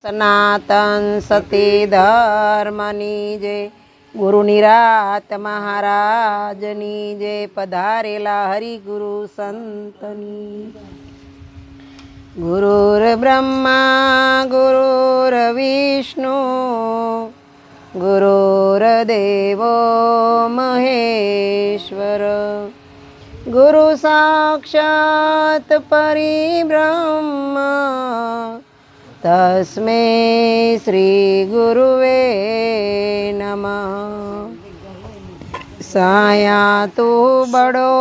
સનાતન સતી ધર્મની જય, ગુરુ નિરાત મહારાજની જય, પધારેલા હરિગુરુ સંતની. ગુરુર બ્રહ્મા ગુરુર વિષ્ણુ ગુરુર્દેવો મહેશ્વર, ગુરુ સાક્ષાત પરિબ્રહ્મ તસ્મૈ શ્રી ગુરુવે નમઃ. સાયા તું બડો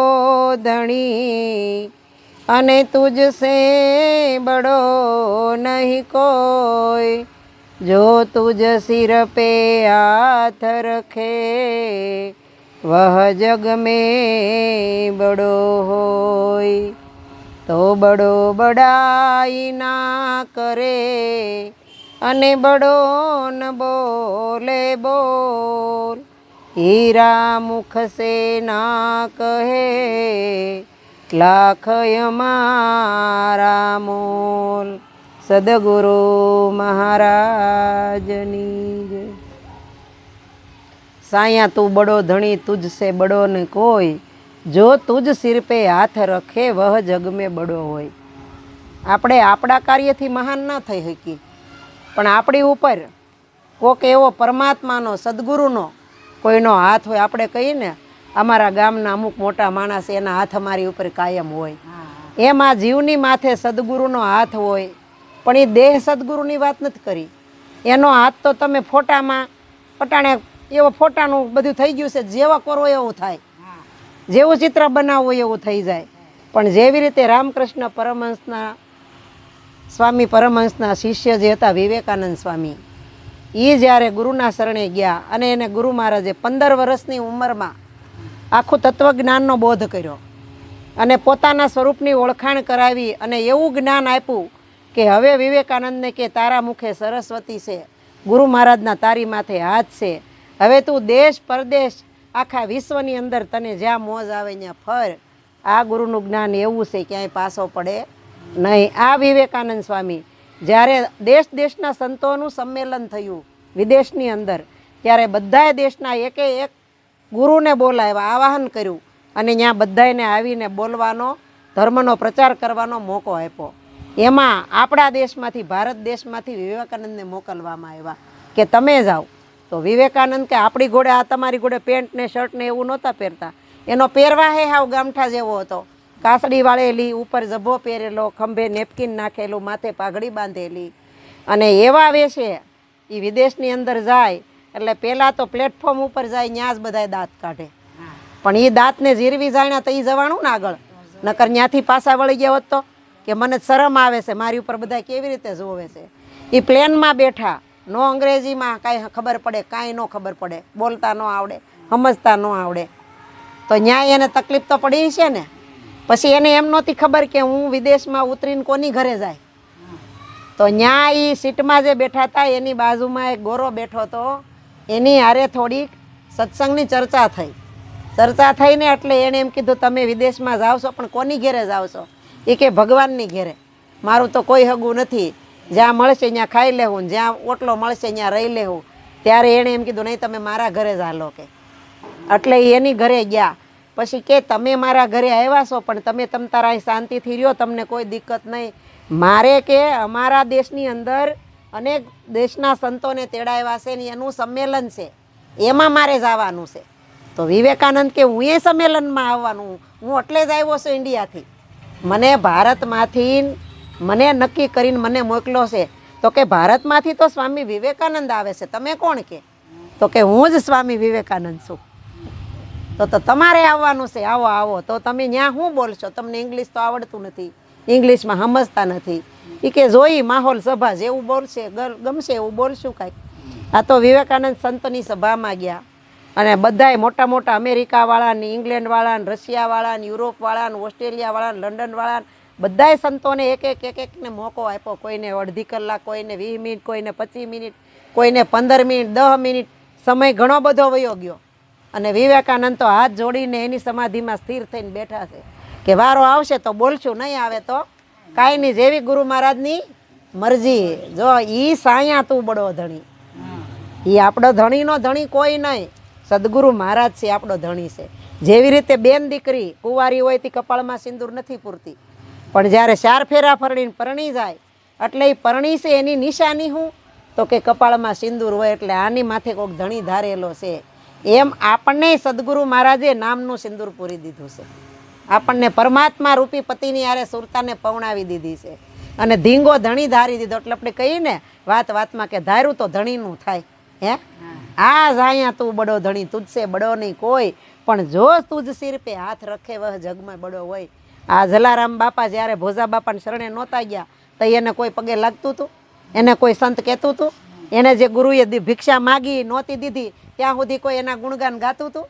ધણી અને તુજસે બડો નહીં કોઈ, જો તુજ સિર पे हाथ रखे वह जग में बड़ो होय. तो बड़ो बड़ाई ना करे અને બડો ન બોલે બોલ, હીરા મુખ સે ના કહે લાખ અમારા મોલ. સદગુરુ મહારાજની જય. સાયા તું બડો ધણી તુજ સે બડો ને કોઈ, જો તુજ સિર પે હાથ રખે વહ જગ મેં બડો હોય. આપણે આપણા કાર્યથી મહાન ના થઈ શકીએ, પણ આપણી ઉપર કોક એવો પરમાત્માનો સદગુરુનો કોઈનો હાથ હોય. આપણે કહીએ ને અમારા ગામના અમુક મોટા માણસ એના હાથ અમારી ઉપર કાયમ હોય, એમ આ જીવની માથે સદગુરુનો હાથ હોય. પણ એ દેહ સદગુરુની વાત નથી કરી. એનો હાથ તો તમે ફોટામાં પટાણે એવો ફોટાનું બધું થઈ ગયું છે, જેવા કરો એવું થાય, જેવું ચિત્ર બનાવવું એવું થઈ જાય. પણ જેવી રીતે રામકૃષ્ણ પરમહંસના સ્વામી પરમહંસના શિષ્ય જે હતા વિવેકાનંદ સ્વામી, એ જ્યારે ગુરુના શરણે ગયા અને એને ગુરુ મહારાજે 15 વર્ષની ઉંમરમાં આખું તત્વજ્ઞાનનો બોધ કર્યો અને પોતાના સ્વરૂપની ઓળખાણ કરાવી અને એવું જ્ઞાન આપ્યું કે હવે વિવેકાનંદને કે તારા મુખે સરસ્વતી છે, ગુરુ મહારાજના તારી માથે હાથ છે, હવે તું દેશ પરદેશ આખા વિશ્વની અંદર તને જ્યાં મોજ આવે ત્યાં ફર. આ ગુરુનું જ્ઞાન એવું છે, ક્યાંય પાસો પડે નહીં. આ વિવેકાનંદ સ્વામી જ્યારે દેશ દેશના સંતોનું સંમેલન થયું વિદેશની અંદર, ત્યારે બધાએ દેશના એકે એક ગુરુને બોલાવ્યા, આવાહન કર્યું અને ત્યાં બધાને આવીને બોલવાનો, ધર્મનો પ્રચાર કરવાનો મોકો આપ્યો. એમાં આપણા દેશમાંથી, ભારત દેશમાંથી વિવેકાનંદને મોકલવામાં આવ્યા કે તમે જાઓ. તો વિવેકાનંદ કે આપણી ઘોડે, આ તમારી ઘોડે પેન્ટ ને શર્ટ ને એવું નહોતા પહેરતા. એનો પહેરવાહે હાવ ગામઠા જેવો હતો, કાસડી વાળેલી, ઉપર જભો પહેરેલો, ખંભે નેપકિન નાખેલું, માથે પાઘડી બાંધેલી, અને એવા વેશે એ વિદેશની અંદર જાય એટલે પહેલાં તો પ્લેટફોર્મ ઉપર જાય, ત્યાં જ બધાય દાંત કાઢે. પણ એ દાંતને જીરવી જાણ્યા તો એ જવાનું ને આગળ, નકર ત્યાંથી પાછા વળી ગયા હોત તો કે મને શરમ આવે છે, મારી ઉપર બધા કેવી રીતે જોવે છે. એ પ્લેનમાં બેઠા, નો અંગ્રેજીમાં કાંઈ ખબર પડે, કાંઈ ન ખબર પડે, બોલતા ન આવડે, સમજતા ન આવડે, તો ન્યાય એને તકલીફ તો પડી છે ને. પછી એને એમ નહોતી ખબર કે હું વિદેશમાં ઉતરીને કોની ઘરે જાય. તો ન્યા એ સીટમાં જે બેઠા હતા એની બાજુમાં એક ગોરો બેઠો હતો, એની હારે થોડીક સત્સંગની ચર્ચા થઈ. ચર્ચા થઈને એટલે એણે એમ કીધું તમે વિદેશમાં જાઓ છો, પણ કોની ઘેરે જાઓ છો? એ કે ભગવાનની ઘેરે. મારું તો કોઈ હગું નથી, જ્યાં મળશે ત્યાં ખાઈ લેવું, જ્યાં ઓટલો મળશે ત્યાં રહી લેવું. ત્યારે એણે એમ કીધું નહીં તમે મારા ઘરે જ હાલો કે. એટલે એની ઘરે ગયા. પછી કે તમે મારા ઘરે આવ્યા છો, પણ તમે તારા અહીં શાંતિથી રહ્યો, તમને કોઈ દિક્કત નહીં. મારે કે અમારા દેશની અંદર અનેક દેશના સંતોને તેડાવ્યા છે ને એનું સંમેલન છે, એમાં મારે જવાનું છે. તો વિવેકાનંદ કે હું એ સંમેલનમાં આવવાનું, હું એટલે જ આવ્યો છું ઇન્ડિયાથી. મને ભારતમાંથી મને નક્કી કરીને મને મોકલો છે. તો કે ભારતમાંથી તો સ્વામી વિવેકાનંદ આવે છે, તમે કોણ કે? તો કે હું જ સ્વામી વિવેકાનંદ છું. તો તમારે આવવાનું છે, આવો આવો. તો તમે ત્યાં શું બોલશો? તમને ઇંગ્લિશ તો આવડતું નથી, ઇંગ્લિશમાં સમજતા નથી. એ કે જોઈ માહોલ સભા જેવું બોલશે, ગમશે એવું બોલશું કાંઈક. આ તો વિવેકાનંદ સંતની સભામાં ગયા અને બધાય મોટા મોટા અમેરિકાવાળા, ઇંગ્લેન્ડવાળા, રશિયાવાળા, યુરોપવાળા, ઓસ્ટ્રેલિયાવાળા, લંડનવાળા, બધાય સંતોને એકને મોકો આપ્યો. કોઈને અડધી કલાક, કોઈને 20 મિનિટ, કોઈને 25 મિનિટ, કોઈને 15 મિનિટ, 10 મિનિટ. સમય ઘણો બધો વયો ગયો અને વિવેકાનંદ તો હાથ જોડીને એની સમાધિમાં સ્થિર થઈને બેઠા છે કે વારો આવશે તો બોલશું, નહીં આવે તો કાંઈ નહીં. જેવી ગુરુ મહારાજની મરજી. જો ઈ સાયા તું બડો ધણી, ઈ આપણો ધણીનો ધણી કોઈ નહીં, સદગુરુ મહારાજ છે આપણો ધણી છે. જેવી રીતે બેન દીકરી કુંવારી હોય તે કપાળમાં સિંદૂર નથી પૂરતી, પણ જ્યારે 4 ફેરા ફરડીને પરણી જાય એટલે એ પરણી છે એની નિશાની શું તો કે કપાળમાં સિંદૂર હોય, એટલે આની માથે કોઈક ધણી ધારેલો છે. એમ આપણને સદગુરુ મહારાજે નામનું સિંદૂર પૂરી દીધું છે. આપણને પરમાત્મા રૂપી પતિની આરે સુરતાને પવણાવી દીધી છે અને ધીંગો ધણી ધારી દીધો. એટલે આપણે કહીએ ને વાત વાતમાં કે ધાર્યું તો ધણીનું થાય. હે આ જાયા તું બડો ધણી, તુજસે બડો નહીં કોઈ, પણ જો તુજ સિર પે હાથ રખે વહ જગમાં બડો હોય. આ જલારામ બાપા જ્યારે ભોજા બાપાને શરણે નહોતા ગયા તો એને કોઈ પગે લાગતું હતું? એને કોઈ સંત કહેતું હતું? એને જે ગુરુએ ભિક્ષા માગી નહોતી દીધી ત્યાં સુધી કોઈ એના ગુણગાન ગાતું હતું?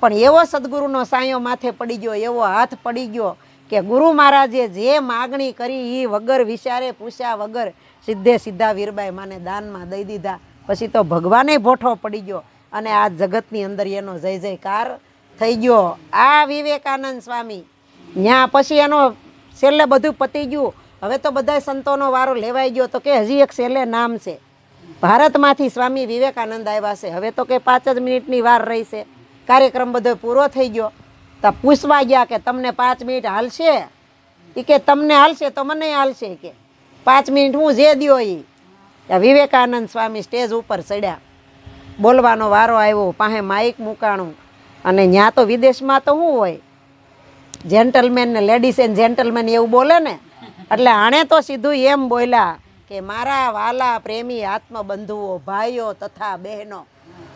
પણ એવો સદગુરુનો સાયો માથે પડી ગયો, એવો હાથ પડી ગયો કે ગુરુ મહારાજે જે માગણી કરી એ વગર વિચારે પૂછ્યા વગર સીધે સીધા વીરબાઈ માને દાનમાં દઈ દીધા. પછી તો ભગવાને ભોઠો પડી ગયો અને આ જગતની અંદર એનો જય જયકાર થઈ ગયો. આ વિવેકાનંદ સ્વામી ત્યાં પછી એનો છેલ્લે બધું પતી ગયું. હવે તો બધા સંતોનો વારો લેવાઈ ગયો તો કે હજી એક છેલ્લે નામ છે. ભારતમાંથી સ્વામી વિવેકાનંદ આવ્યા છે. હવે તો કે 5 જ મિનિટની વાર રહી છે. કાર્યક્રમ બધો પૂરો થઈ ગયો તો પૂછવા ગયા કે તમને 5 મિનિટ હાલશે? એ કે તમને હાલશે તો મને હાલશે કે 5 મિનિટ હું જે દ્યો એ. વિવેકાનંદ સ્વામી સ્ટેજ ઉપર ચડ્યા, બોલવાનો વારો આવ્યો, પાસે માઇક મૂકાણું અને ત્યાં તો વિદેશમાં તો શું હોય, જેન્ટલમેન ને લેડીઝ એન્ડ જેન્ટલમેન એવું બોલે ને, એટલે આણે તો સીધું એમ બોલ્યા કે મારા વાલા પ્રેમી આત્મબંધુઓ ભાઈઓ તથા બહેનો.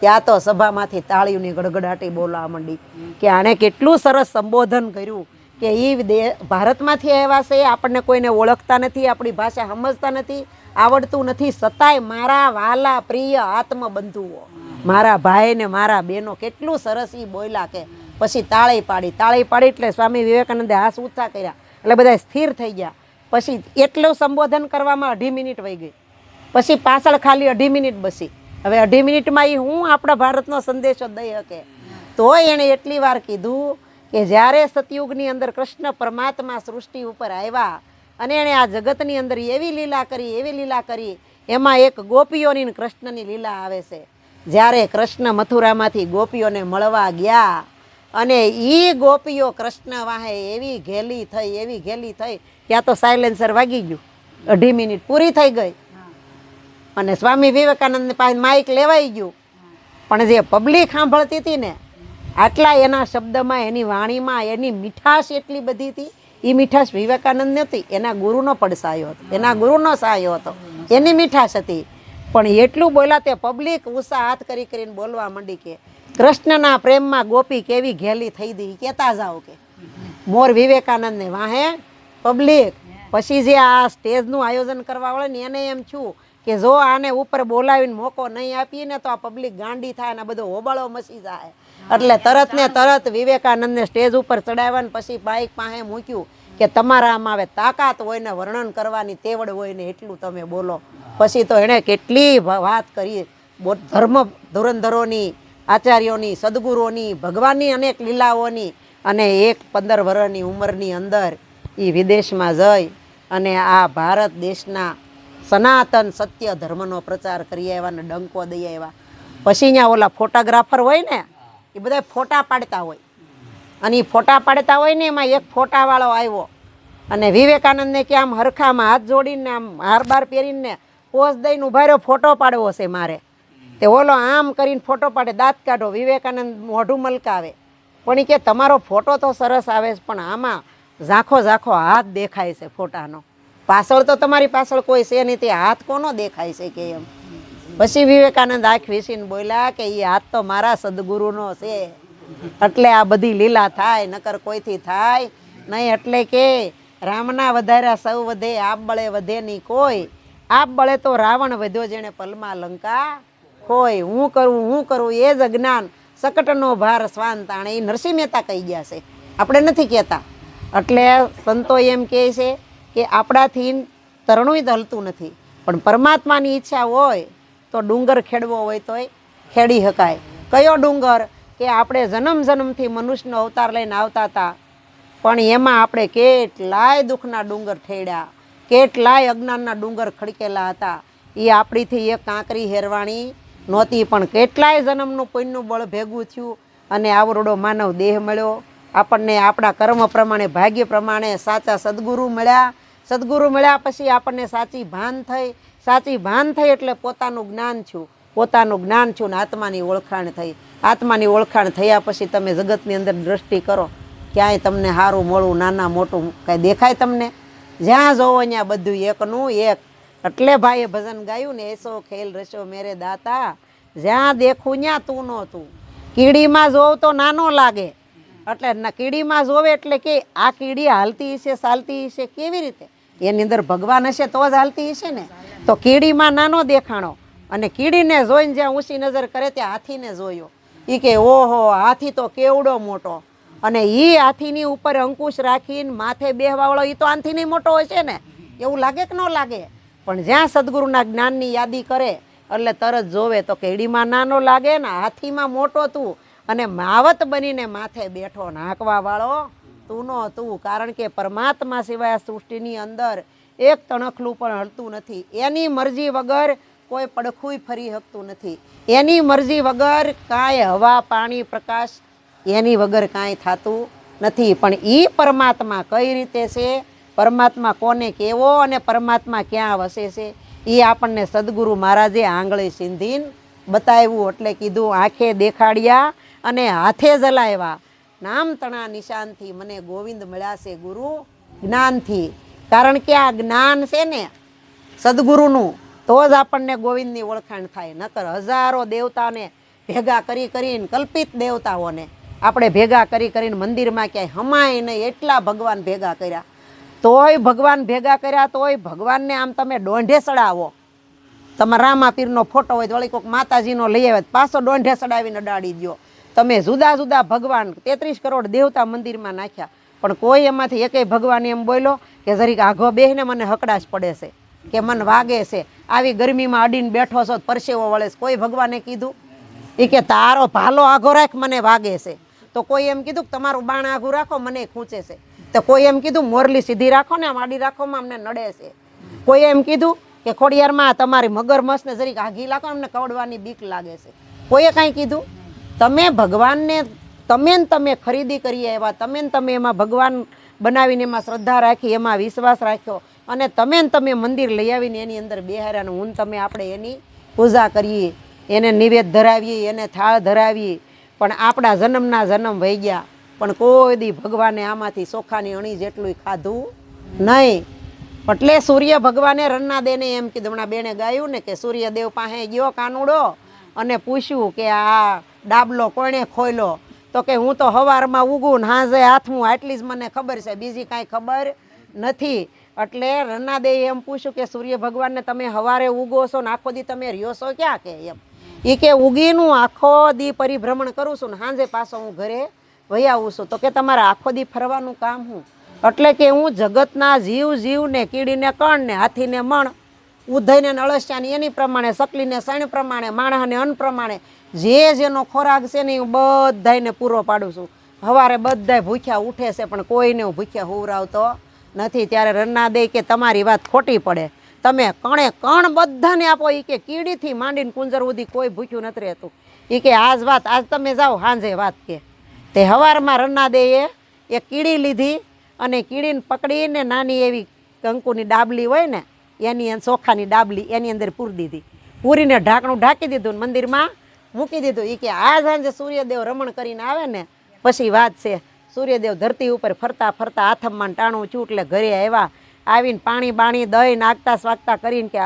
ત્યાં તો સભામાંથી તાળીઓની ગડગડાટી બોલવા માંડી કે આણે કેટલું સરસ સંબોધન કર્યું કે એ ભારતમાંથી આવ્યા છે, આપણને કોઈને ઓળખતા નથી, આપણી ભાષા સમજતા નથી, આવડતું નથી, છતાંય મારા વાલા પ્રિય આત્મબંધુઓ, મારા ભાઈ ને મારા બહેનો, કેટલું સરસ એ બોલ્યા કે પછી તાળી પાડી એટલે સ્વામી વિવેકાનંદે હાથ ઊંચા કર્યા એટલે બધા સ્થિર થઈ ગયા. પછી એટલું સંબોધન કરવામાં 2.5 મિનિટ વહી ગઈ. પછી પાછળ ખાલી 2.5 મિનિટ બસી. હવે 2.5 મિનિટમાં એ હું આપણા ભારતનો સંદેશો દઈ શકે. તો એણે એટલી વાર કીધું કે જ્યારે સતયુગની અંદર કૃષ્ણ પરમાત્મા સૃષ્ટિ ઉપર આવ્યા અને એણે આ જગતની અંદર એવી લીલા કરી, એમાં એક ગોપીઓની કૃષ્ણની લીલા આવે છે. જ્યારે કૃષ્ણ મથુરામાંથી ગોપીઓને મળવા ગયા અને એ ગોપીઓ કૃષ્ણ વાહે એવી ઘેલી થઈ ત્યાં તો સાયલેન્સર વાગી ગયું. 2.5 મિનિટ પૂરી થઈ ગઈ અને સ્વામી વિવેકાનંદ પાસે માઇક લેવાઈ ગયું. પણ જે પબ્લિક સાંભળતી હતી ને, આટલા એના શબ્દમાં, એની વાણીમાં, એની મીઠાશ એટલી બધી હતી. એ મીઠાશ વિવેકાનંદ નથી, એના ગુરુનો પડસાયો હતો, એના ગુરુનો સાયો હતો, એની મીઠાશ હતી. પણ એટલું બોલ્યા તે પબ્લિક ઉષા હાથ કરીને બોલવા માંડી કે કૃષ્ણના પ્રેમમાં ગોપી કેવી ઘેલી થઈ ગઈ, કહેતા જાઓ કે મોર વિવેકાનંદને વાહે પબ્લિક. પછી જે આ સ્ટેજનું આયોજન કરવા વાળે ને એને એમ થયું કે જો આને ઉપર બોલાવીને મોકો નહીં આપીએ ને તો આ પબ્લિક ગાંડી થાય ને બધો હોબાળો મચી જાય. એટલે તરત ને તરત વિવેકાનંદને સ્ટેજ ઉપર ચડાવ્યા ને પછી બાઇક પાસે મૂક્યું કે તમારામાં હવે તાકાત હોય ને વર્ણન કરવાની તેવડ હોય ને એટલું તમે બોલો. પછી તો એણે કેટલી વાત કરી ધર્મ ધુરંધરોની, આચાર્યોની, સદગુરુઓની, ભગવાનની અનેક લીલાઓની. અને 15 વર્ષની ઉંમરની અંદર એ વિદેશમાં જઈ અને આ ભારત દેશના સનાતન સત્ય ધર્મનો પ્રચાર કરી આવ્યા ને ડંકો દઈ આવ્યા. પછી અહીંયા ઓલા ફોટોગ્રાફર હોય ને એ બધા ફોટા પાડતા હોય અને એ ફોટા પાડતા હોય ને એમાં એક ફોટાવાળો આવ્યો અને વિવેકાનંદને કે આમ હરખામાં હાથ જોડીને આમ હાર પહેરીને પોઝ દઈને ઉભા રહ્યો, ફોટો પાડવો છે મારે. તે ઓલો આમ કરીને ફોટો પાડે, દાંત કાઢો, વિવેકાનંદ મોઢું મલકાવે. પણ એ કે તમારો ફોટો તો સરસ આવે છે પણ આમાં ઝાખો હાથ દેખાય છે ફોટાનો, પાછળ તો તમારી પાછળ કોઈ છે નહીં, તે હાથ કોનો દેખાય છે કે એમ. પછી વિવેકાનંદ આંખ વીસીને બોલ્યા કે એ હાથ તો મારા સદગુરુનો છે, એટલે આ બધી લીલા થાય, નકર કોઈથી થાય નહીં. એટલે કે રામના વધાર્યા સૌ વધે, આપ બળે વધે નહીં કોઈ, આપ બળે તો રાવણ વધ્યો જેણે પલમાં લંકા હોય. હું કરું એ જ અજ્ઞાન, સકટનો ભાર સ્વાન તાણે. એ નરસિંહ મહેતા કહી ગયા છે, આપણે નથી કહેતા. એટલે સંતો એમ કહે છે કે આપણાથી તરણું હલતું નથી, પણ પરમાત્માની ઈચ્છા હોય તો ડુંગર ખેડવો હોય તોય ખેડી શકાય. કયો ડુંગર? કે આપણે જન્મથી મનુષ્યનો અવતાર લઈને આવતા હતા, પણ એમાં આપણે કેટલાય દુઃખના ડુંગર ઠેડ્યા, કેટલાય અજ્ઞાનના ડુંગર ખડકેલા હતા. એ આપણીથી એક કાંકરી હેરવાણી નહોતી, પણ કેટલાય જન્મનું પુણ્યનું બળ ભેગું થયું અને આવરોડો માનવ દેહ મળ્યો. આપણને આપણા કર્મ પ્રમાણે, ભાગ્ય પ્રમાણે સાચા સદગુરુ મળ્યા. સદગુરુ મળ્યા પછી આપણને સાચી ભાન થઈ. સાચી ભાન થઈ એટલે પોતાનું જ્ઞાન થયું. પોતાનું જ્ઞાન થયું ને આત્માની ઓળખાણ થઈ. આત્માની ઓળખાણ થયા પછી તમે જગતની અંદર દ્રષ્ટિ કરો, ક્યાંય તમને સારું મોડું નાના મોટું કાંઈ દેખાય તમને? જ્યાં જોવો ત્યાં બધું એકનું એક. એટલે ભાઈએ ભજન ગાયું ને, એસો ખેલ રસો મેરે દાતા, જ્યાં દેખું ત્યાં તું નો તું. કીડીમાં જોવ તો નાનો લાગે, એટલે કીડીમાં જોવે એટલે કે આ કીડી હાલતી હશે, ચાલતી હશે, કેવી રીતે? એની અંદર ભગવાન હશે તો જ હાલતી હશે ને. તો કીડીમાં નાનો દેખાણો, અને કીડીને જોઈને જ્યાં ઊંચી નજર કરે ત્યાં હાથીને જોયો. એ કે ઓહો, હાથી તો કેવડો મોટો. અને એ હાથીની ઉપર અંકુશ રાખીને માથે બેહવાવાળો એ તો આનથી મોટો હશે ને, એવું લાગે કે ન લાગે? પણ જ્યાં સદગુરુના જ્ઞાનની યાદી કરે એટલે તરત જોવે તો કીડીમાં નાનો લાગે ને હાથીમાં મોટો તું, અને માવત બનીને માથે બેઠો નાખવા વાળો તું નો તું. કારણ કે પરમાત્મા સિવાય સૃષ્ટિની અંદર એક તણખલું પણ હલતું નથી. એની મરજી વગર કોઈ પડખું ફરી શકતું નથી. એની મરજી વગર કાંઈ હવા, પાણી, પ્રકાશ એની વગર કાંઈ થતું નથી. પણ એ પરમાત્મા કઈ રીતે છે, પરમાત્મા કોને કેવો અને પરમાત્મા ક્યાં વસે છે, એ આપણને સદગુરુ મહારાજે આંગળી સીંધીને બતાવ્યું. એટલે કીધું આંખે દેખાડ્યા અને હાથે જલાવ્યા, નામ તણા નિશાનથી મને ગોવિંદ મળ્યા છે ગુરુ જ્ઞાનથી. કારણ કે આ જ્ઞાન છે ને સદગુરુનું, તો જ આપણને ગોવિંદની ઓળખાણ થાય. નકર હજારો દેવતાને ભેગા કરીને, કલ્પિત દેવતાઓને આપણે ભેગા કરીને મંદિરમાં ક્યાંય હમાય નહીં એટલા ભગવાન ભેગા કર્યા. તોય ભગવાન ભેગા કર્યા તોય ભગવાનને આમ તમે દોંઢે ચડાવો. તમારા રામાપીરનો ફોટો હોય તો વળી કોઈક માતાજીનો લઈ આવે પાછો દોંઢે ચડાવીને અડાડી દો. તમે જુદા જુદા ભગવાન 33 કરોડ દેવતા મંદિરમાં નાખ્યા, પણ કોઈ એમાંથી એકેય ભગવાન એમ બોલ્યો કે જરીક આઘો બેહીને મને હકડાશ પડે છે, કે મને વાગે છે, આવી ગરમીમાં અડીને બેઠો છો પરસેવો વળે છે? કોઈ ભગવાને કીધું? એ કે તારો ભાલો આઘો રાખ મને વાગે છે. તો કોઈ એમ કીધું કે તમારું બાણ આઘું રાખો મને ખૂંચે છે? તો કોઈ એમ કીધું મોરલી સીધી રાખો ને આડી રાખોમાં અમને નડે છે? કોઈ એમ કીધું કે ખોડિયારમાં તમારી મગરમચ્છને જરીક આઘી લાખો અમને કવડવાની બીક લાગે છે? કોઈએ કાંઈ કીધું? તમે ભગવાનને તમે ખરીદી કરી આવ્યા, તમે એમાં ભગવાન બનાવીને એમાં શ્રદ્ધા રાખી, એમાં વિશ્વાસ રાખ્યો, અને તમે મંદિર લઈ આવીને એની અંદર બેહાર્યા. હું તમે આપણે એની પૂજા કરીએ, એને નિવેદ ધરાવીએ, એને થાળ ધરાવીએ. પણ આપણા જન્મના જન્મ વહી ગયા, પણ કોઈ દી ભગવાને આમાંથી ચોખાની અણી જેટલું ખાધું નહીં. એટલે સૂર્ય ભગવાને રન્નાદેને એમ કીધું, હમણાં બેને ગાયું ને કે સૂર્યદેવ પાસે ગયો કાનુડો અને પૂછ્યું કે આ ડાબલો કોણે ખોલ્યો? તો કે હું તો હવારમાં ઉગું ને હાંજે હાથમું, આટલી જ મને ખબર છે, બીજી કાંઈ ખબર નથી. એટલે રન્નાદેએ એમ પૂછ્યું કે સૂર્ય ભગવાનને તમે હવારે ઉગો છો ને આખો દી તમે રહ્યો છો ક્યાં? કે એમ એ કે ઉગીનું આખો દી પરિભ્રમણ કરું છું ને હાંજે પાછો હું ઘરે વહી આવું છું. તો કે તમારે આખો દી ફરવાનું કામ હું? એટલે કે હું જગતના જીવને, કીડીને કણ ને હાથીને મણ, ઉધઈને અળસિયાને એની પ્રમાણે, સકલીને સણ પ્રમાણે, માણસને અન્ન પ્રમાણે જેનો ખોરાક છે ને હું બધાને પૂરો પાડું છું. સવારે બધાય ભૂખ્યા ઉઠે છે પણ કોઈને હું ભૂખ્યા હુવરાવતો નથી. ત્યારે રન્નાદે કે તમારી વાત ખોટી પડે, તમે કણે કણ બધાને આપો. એ કે કીડીથી માંડીને કુંજર સુધી કોઈ ભૂખ્યું નથી રહેતું. એ કે આજ વાત આજ તમે જાઓ હાંજે વાત. કે તે સવારમાં રન્નાદેએ એક કીડી લીધી અને કીડીને પકડીને નાની એવી કંકુની ડાબલી હોય ને એની ચોખાની ડાબલી એની અંદર પૂરી દીધી. પૂરીને ઢાંકણું ઢાંકી દીધું, મંદિરમાં મૂકી દીધું. એ કે આ સાંજે સૂર્યદેવ રમણ કરીને આવે ને પછી વાત છે. સૂર્યદેવ ધરતી ઉપર ફરતા ફરતા આથમમાં ટાણું છું એટલે ઘરે આવ્યા. આવીને પાણી બાણી દહીં નાખતા સ્વાગતા કરીને કે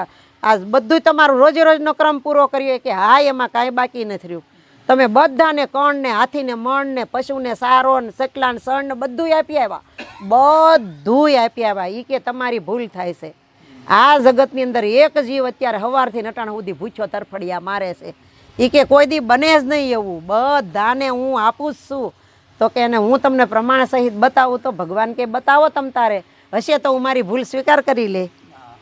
આ બધું તમારું રોજે રોજનો ક્રમ પૂરો કર્યો? કે હા, એમાં કાંઈ બાકી નથી રહ્યું. તમે બધાને કણને, હાથીને મણને, પશુને સારો ને, સકલા ને, સણ ને બધું આપી આવ્યા, બધું આપી આવ્યા. એ કે તમારી ભૂલ થાય છે. આ જગતની અંદર એક જીવ અત્યારે સવારથી નટાણ સુધી ભૂખ્યો તરફડિયા મારે છે. એ કે કોઈ દી બને જ નહીં એવું, બધાને હું આપું જ છું. તો કે એને હું તમને પ્રમાણ સહિત બતાવું? તો ભગવાન કે બતાવો તમ તારે, હશે તો હું મારી ભૂલ સ્વીકાર કરી લે.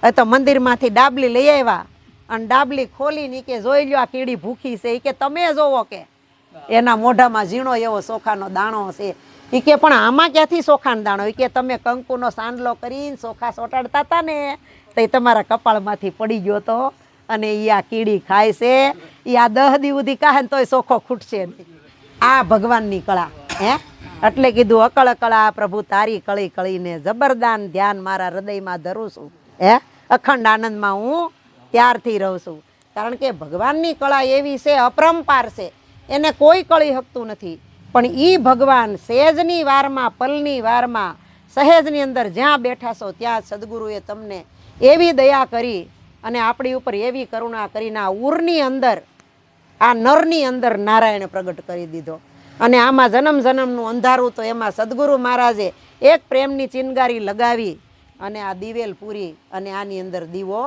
એ તો મંદિરમાંથી ડાબલી લઈ આવ્યા અને ડાબલી ખોલીને કે જોઈ લ્યો આ કીડી ભૂખી છે. એ કે તમે જોવો કે એના મોઢામાં ઝીણો એવો ચોખાનો દાણો છે. એ કે પણ આમાં ક્યાંથી સોખાણ દાણો? એ કે તમે કંકુનો સાંડલો કરીને સોખા સોટાડતા હતા ને તો એ તમારા કપાળમાંથી પડી ગયો તો, અને એ આ કીડી ખાય છે, એ આ 10 દી સુધી કાહે ને તોય સોખો ખૂટશે નહીં. આ ભગવાનની કળા. હે એટલે કીધું અકળ કળા પ્રભુ તારી કળી કળીને જબરદાન ધ્યાન મારા હૃદયમાં ધરું છું. હે અખંડ આનંદમાં હું ત્યારથી રહું છું. કારણ કે ભગવાનની કળા એવી છે, અપરંપાર છે, એને કોઈ કળી શકતું નથી. પણ એ ભગવાન સહેજની વારમાં, પલની વારમાં, સહેજની અંદર જ્યાં બેઠા છો ત્યાં સદગુરુએ તમને એવી દયા કરી અને આપણી ઉપર એવી કરુણા કરીને આ ઉરની અંદર, આ નરની અંદર નારાયણ પ્રગટ કરી દીધો. અને આમાં જન્મ જન્મનું અંધારું તો એમાં સદગુરુ મહારાજે એક પ્રેમની ચિનગારી લગાવી અને આ દિવેલ પૂરી અને આની અંદર દીવો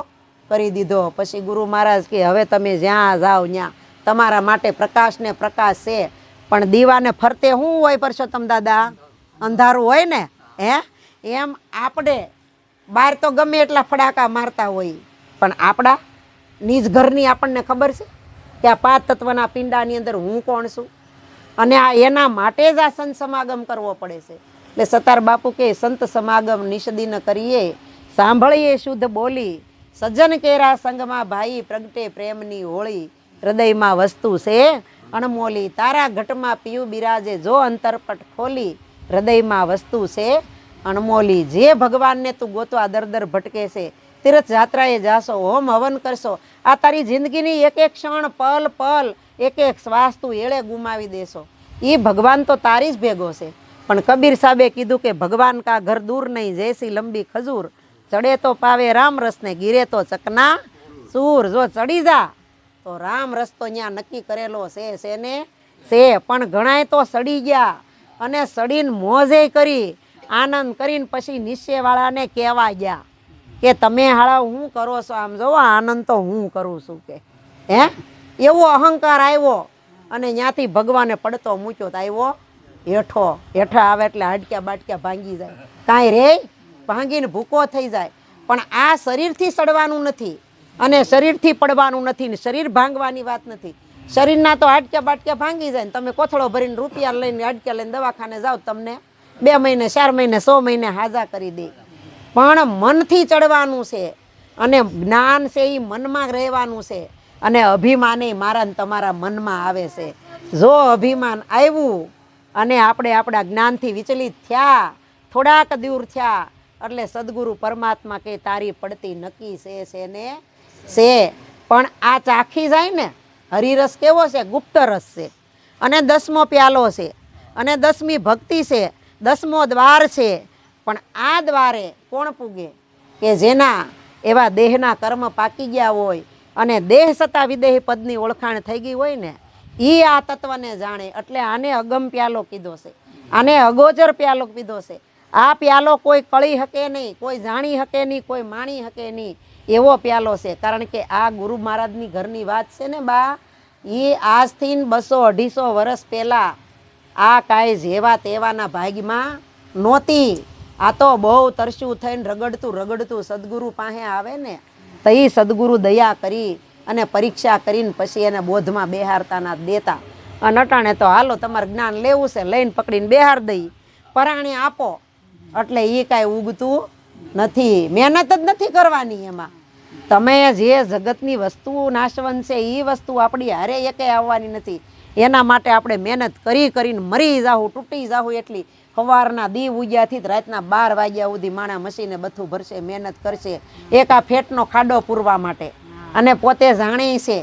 કરી દીધો. પછી ગુરુ મહારાજ કે હવે તમે જ્યાં જાઓ ત્યાં તમારા માટે પ્રકાશ ને પ્રકાશ છે, પણ દીવાને ફરતે શું હોય પરસોત્તમ દાદા? અંધારું હોય ને. હે એમ આપણે બહાર તો ગમે એટલા ફડાકા મારતા હોય, પણ આપણા નિજ ઘરની આપણને ખબર છે કે આ 5 તત્વના પિંડાની અંદર હું કોણ છું. અને આ એના માટે જ આ સંત સમાગમ કરવો પડે છે. એટલે સતાર બાપુ કે સંત સમાગમ નિષદિન કરીએ, સાંભળીએ શુદ્ધ બોલી, સજ્જન કેરા સંગમાં ભાઈ પ્રગટે પ્રેમની હોળી, હૃદયમાં વસ્તુ છે અણમોલી, તારા ઘટમાં પીયું બિરાજે જો અંતરપટ ખોલી, હૃદયમાં વસ્તુ છે અણમોલી. જે ભગવાનને તું ગોતવા દર દર ભટકે છે, તીર્થ જાત્રાએ જાશો, હોમ હવન કરશો, આ તારી જિંદગીની એક એક ક્ષણ, પલ પલ, એક એક શ્વાસ તું એળે ગુમાવી દેશો. એ ભગવાન તો તારી જ ભેગો છે. પણ કબીર સાહેબે કીધું કે ભગવાન કા ઘર દૂર નહીં, જૈસી લંબી ખજૂર, ચડે તો પાવે રામ રસને, ગીરે તો ચકના સૂર. જો ચડી જા તો રામ રસ્તો ત્યાં નક્કી કરેલો છે ને છે. પણ ઘણાય તો સડી ગયા અને સડીને મોજે કરી, આનંદ કરીને પછી નિશ્ચયવાળાને કહેવા ગયા કે તમે હાળા હું કરો છો? આમ જોવો આનંદ તો હું કરું છું કે. હે એવો અહંકાર આવ્યો અને ત્યાંથી ભગવાને પડતો મૂક્યો તો આવ્યો હેઠા આવે એટલે હાડક્યા બાટક્યા ભાંગી જાય, કાંઈ રે ભાંગીને ભૂકો થઈ જાય. પણ આ શરીરથી સડવાનું નથી અને શરીરથી પડવાનું નથી ને શરીર ભાંગવાની વાત નથી. શરીરના તો હાડક્યા બાટક્યા ભાંગી જાય ને તમે કોથળો ભરીને રૂપિયા લઈને હાડક્યા લઈને દવાખાને જાઓ, તમને 2 મહિને 4 મહિને 100 મહિને હાજા કરી દે. પણ મનથી ચડવાનું છે અને જ્ઞાન છે એ મનમાં રહેવાનું છે. અને અભિમાન એ મારા ને તમારા મનમાં આવે છે. જો અભિમાન આવ્યું અને આપણે આપણા જ્ઞાનથી વિચલિત થયા, થોડાક દૂર થયા, એટલે સદગુરુ પરમાત્મા કે તારી પડતી નક્કી છે ને છે. પણ આ ચાખી જાય ને, હરિરસ કેવો છે? ગુપ્ત રસ છે. અને 10મો પ્યાલો છે અને 10મી ભક્તિ છે, 10મો દ્વાર છે. પણ આ દ્વારે કોણ પૂગે? કે જેના એવા દેહના કર્મ પાકી ગયા હોય અને દેહ સતા વિદેહી પદની ઓળખાણ થઈ ગઈ હોય ને, એ આ તત્વને જાણે. એટલે આને અગમ પ્યાલો કીધો છે, આને અગોચર પ્યાલો કીધો છે. આ પ્યાલો કોઈ કળી શકે નહીં, કોઈ જાણી શકે નહીં, કોઈ માણી શકે નહીં, એવો પ્યાલો છે. કારણ કે આ ગુરુ મહારાજની ઘરની વાત છે ને બા, એ આજથી 200-250 વર્ષ પહેલાં આ કાંઈ જેવા તેવાના ભાગમાં નહોતી. આ તો બહુ તરસ્યું થઈને રગડતું સદગુરુ પાસે આવે ને તો એ સદગુરુ દયા કરી અને પરીક્ષા કરીને પછી એને બોધમાં બેહારતાના દેતા. અને અટાણે તો હાલો તમારે જ્ઞાન લેવું છે, લઈને પકડીને બેહાર દઈ, પરાણે આપો. એટલે એ કાંઈ ઉગતું નથી, મહેનત જ નથી કરવાની એમાં. તમે જે જગતની વસ્તુ નાશવંત છે એ વસ્તુ આપણી હારે એકે આવવાની નથી. એના માટે આપણે મહેનત કરીને મરી જાવું, તૂટી જાવું. એટલી સવારના દીવ ઉગ્યાથી રાતના 12 વાગ્યા સુધી માણા મસીને બધું ભરશે, મહેનત કરશે એક આ ફેટનો ખાડો પૂરવા માટે. અને પોતે જાણે છે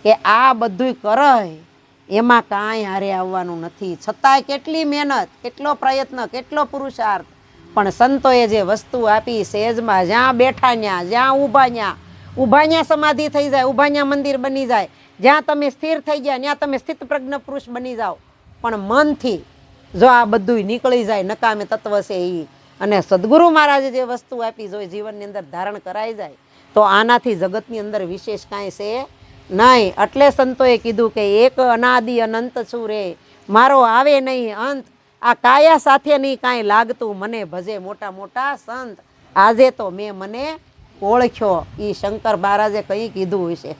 કે આ બધું કરે એમાં કાંઈ હારે આવવાનું નથી. છતાંય કેટલી મહેનત, કેટલો પ્રયત્ન, કેટલો પુરુષાર્થ. પણ સંતોએ જે વસ્તુ આપી સહેજમાં, જ્યાં બેઠા ત્યાં, જ્યાં ઊભા ત્યાં સમાધિ થઈ જાય, ઊભા ત્યાં મંદિર બની જાય, જ્યાં તમે સ્થિર થઈ ગયા ત્યાં તમે સ્થિત પ્રજ્ઞ પુરુષ બની જાઓ. પણ મનથી જો આ બધું નીકળી જાય, નકામે તત્વ છે એ, અને સદગુરુ મહારાજે જે વસ્તુ આપી જો જીવનની અંદર ધારણ કરાઈ જાય તો આનાથી જગતની અંદર વિશેષ કાંઈ છે નહીં. એટલે સંતોએ કીધું કે એક અનાદિ અનંત છું રે, મારો આવે નહીં અંત, આ કાયા સાથે નહીં કાંઈ લાગતું, મને ભજે મોટા મોટા સંત, આજે તો મેં મને ઓળખ્યો. એ શંકર મહારાજે કંઈ કીધું હશે?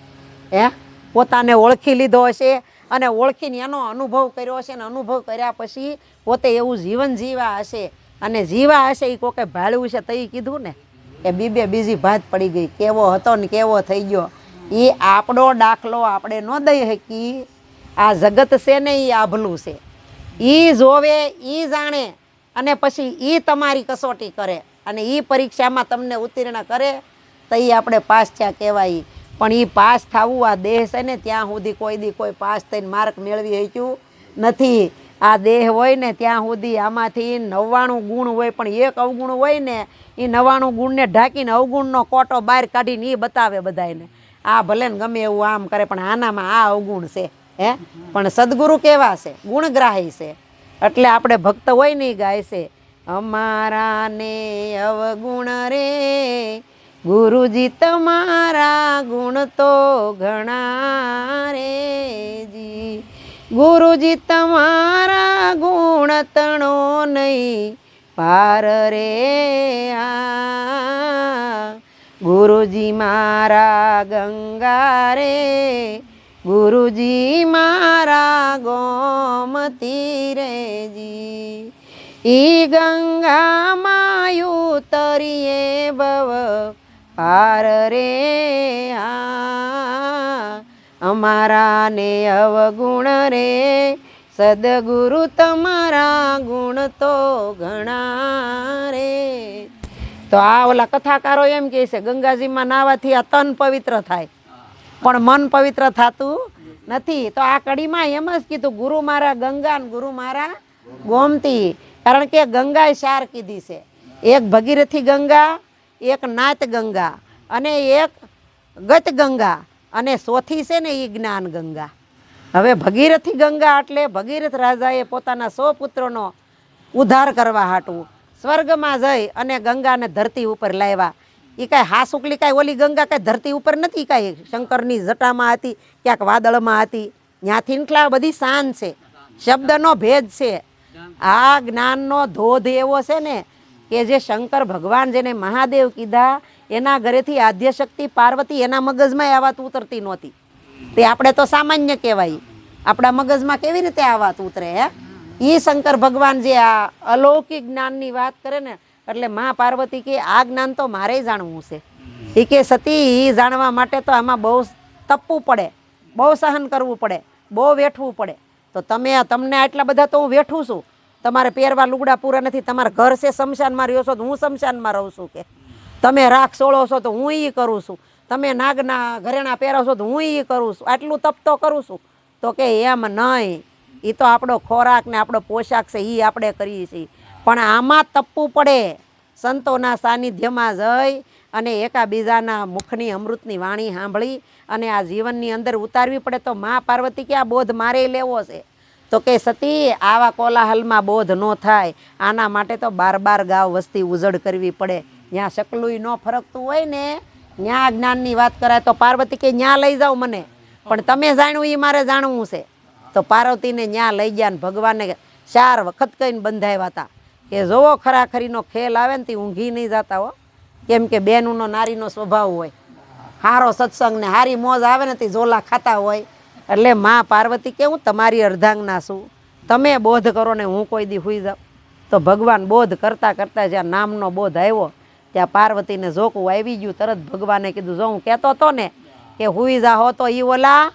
હે પોતાને ઓળખી લીધો હશે અને ઓળખીને એનો અનુભવ કર્યો હશે. ને અનુભવ કર્યા પછી પોતે એવું જીવન જીવા હશે અને જીવા હશે એ કોકે ભાળ્યું છે. તો એ કીધું ને કે બીજી ભાત પડી ગઈ, કેવો હતો ને કેવો થઈ ગયો. એ આપણો દાખલો આપણે ન દઈ શકી. આ જગત છે ને એ આભલું છે. એ જોવે, એ જાણે અને પછી એ તમારી કસોટી કરે અને એ પરીક્ષામાં તમને ઉત્તીર્ણ કરે તો એ આપણે પાસ થયા કહેવાય. પણ એ પાસ થવું આ દેહ છે ને ત્યાં સુધી કોઈ પાસ થઈને માર્ક મેળવી શક્યું નથી. આ દેહ હોય ને ત્યાં સુધી આમાંથી 99 ગુણ હોય પણ એક અવગુણ હોય ને એ 99 ગુણને ઢાંકીને અવગુણનો કોટો બહાર કાઢીને એ બતાવે બધાને. આ ભલે ને ગમે એવું આમ કરે પણ આનામાં આ અવગુણ છે. પણ સદગુરુ કેવા છે? ગુણગ્રાહી છે. એટલે આપણે ભક્ત હોય ને ગાય છે, અમારા ને અવગુણ રે ગુરુજી તમારા ગુણ તો ઘણા રે જી. ગુરુજી તમારા ગુણ તણો નહીં પાર રે આ. ગુરુજી મારા ગંગા રે ગુરુજી મારા ગોમતી રે જી. ઈ ગંગામાં ઉતરીએ ભવ પાર રે આ. અમારા ને અવગુણ રે સદગુરુ તમારા ગુણ તો ઘણા રે. તો આ ઓલા કથાકારો એમ કહે છે ગંગાજીમાં નાવાથી આ તન પવિત્ર થાય પણ મન પવિત્ર થતું નથી. તો આ કડીમાં એમ જ કીધું ગુરુ મારા ગંગા ને ગુરુ મારા ગોમતી. કારણ કે ગંગાએ 4 કીધી છે. એક ભગીરથી ગંગા, એક નાત ગંગા અને એક ગત ગંગા અને ચોથી છે ને એ જ્ઞાન ગંગા. હવે ભગીરથી ગંગા એટલે ભગીરથ રાજાએ પોતાના 100 પુત્રોનો ઉદ્ધાર કરવા હાટું સ્વર્ગમાં જઈ અને ગંગાને ધરતી ઉપર લાવ્યા. એ કાંઈ હાસુકલી કાંઈ ઓલી ગંગા કાંઈ ધરતી ઉપર નથી, કાંઈ શંકરની જટામાં હતી, ક્યાંક વાદળમાં હતી. ત્યાંથી એટલા બધી શાન છે, શબ્દનો ભેદ છે. આ જ્ઞાનનો ધોધ એવો છે ને કે જે શંકર ભગવાન જેને મહાદેવ કીધા એના ઘરેથી આદ્યશક્તિ પાર્વતી એના મગજમાં આ વાત ઉતરતી નહોતી. તે આપણે તો સામાન્ય કહેવાય, આપણા મગજમાં કેવી રીતે આ વાત ઉતરે? એ શંકર ભગવાન જે આ અલૌકિક જ્ઞાનની વાત કરે ને એટલે મા પાર્વતી કે આ જ્ઞાન તો મારે જાણવું છે. એ કે સતી એ જાણવા માટે તો આમાં બહુ તપવું પડે, બહુ સહન કરવું પડે, બહુ વેઠવું પડે. તો તમને આટલા બધા તો હું વેઠું છું. તમારે પહેરવા લુગડા પૂરા નથી, તમારા ઘર છે શમશાનમાં રહ્યો છો તો હું શમશાનમાં રહું છું. કે તમે રાખ સોળો છો તો હું એ કરું છું. તમે નાગના ઘરેણા પહેરો છો તો હું એ કરું છું. આટલું તપ તો કરું છું. તો કે એમ નહીં, એ તો આપણો ખોરાક ને આપણો પોશાક છે એ આપણે કરીએ છીએ. પણ આમાં તપવું પડે. સંતોના સાનિધ્યમાં જઈ અને એકાબીજાના મુખની અમૃતની વાણી સાંભળી અને આ જીવનની અંદર ઉતારવી પડે. તો મા પાર્વતી કે આ બોધ મારે લેવો છે. તો કે સતી આવા કોલાહલમાં બોધ ન થાય. આના માટે તો 12 ગાંવ વસ્તી ઉજળ કરવી પડે. જ્યાં શકલુંય ન ફરકતું હોય ને ત્યાં જ્ઞાનની વાત કરાય. તો પાર્વતી કે ત્યાં લઈ જાઓ મને, પણ તમે જાણ્યું એ મારે જાણવું છે. તો પાર્વતીને ત્યાં લઈ ગયા ને ભગવાનને 4 વખત કહીને બંધાવ્યા હતા કે જોવો ખરાખરીનો ખેલ આવે ને તે ઊંઘી નહીં જતા હો. કેમ કે બેનનો નારીનો સ્વભાવ હોય, સારો સત્સંગ ને સારી મોજ આવે ને તે ઝોલા ખાતા હોય. એટલે માં પાર્વતી કે હું તમારી અર્ધાંગના છું, તમે બોધ કરો ને હું કોઈ દી હુઈ જાઉં. તો ભગવાન બોધ કરતાં કરતાં જ્યાં નામનો બોધ આવ્યો ત્યાં પાર્વતીને ઝોકું આવી ગયું. તરત ભગવાને કીધું જો હું કહેતો હતો ને કે હુઈ જાહો તો એ ઓલા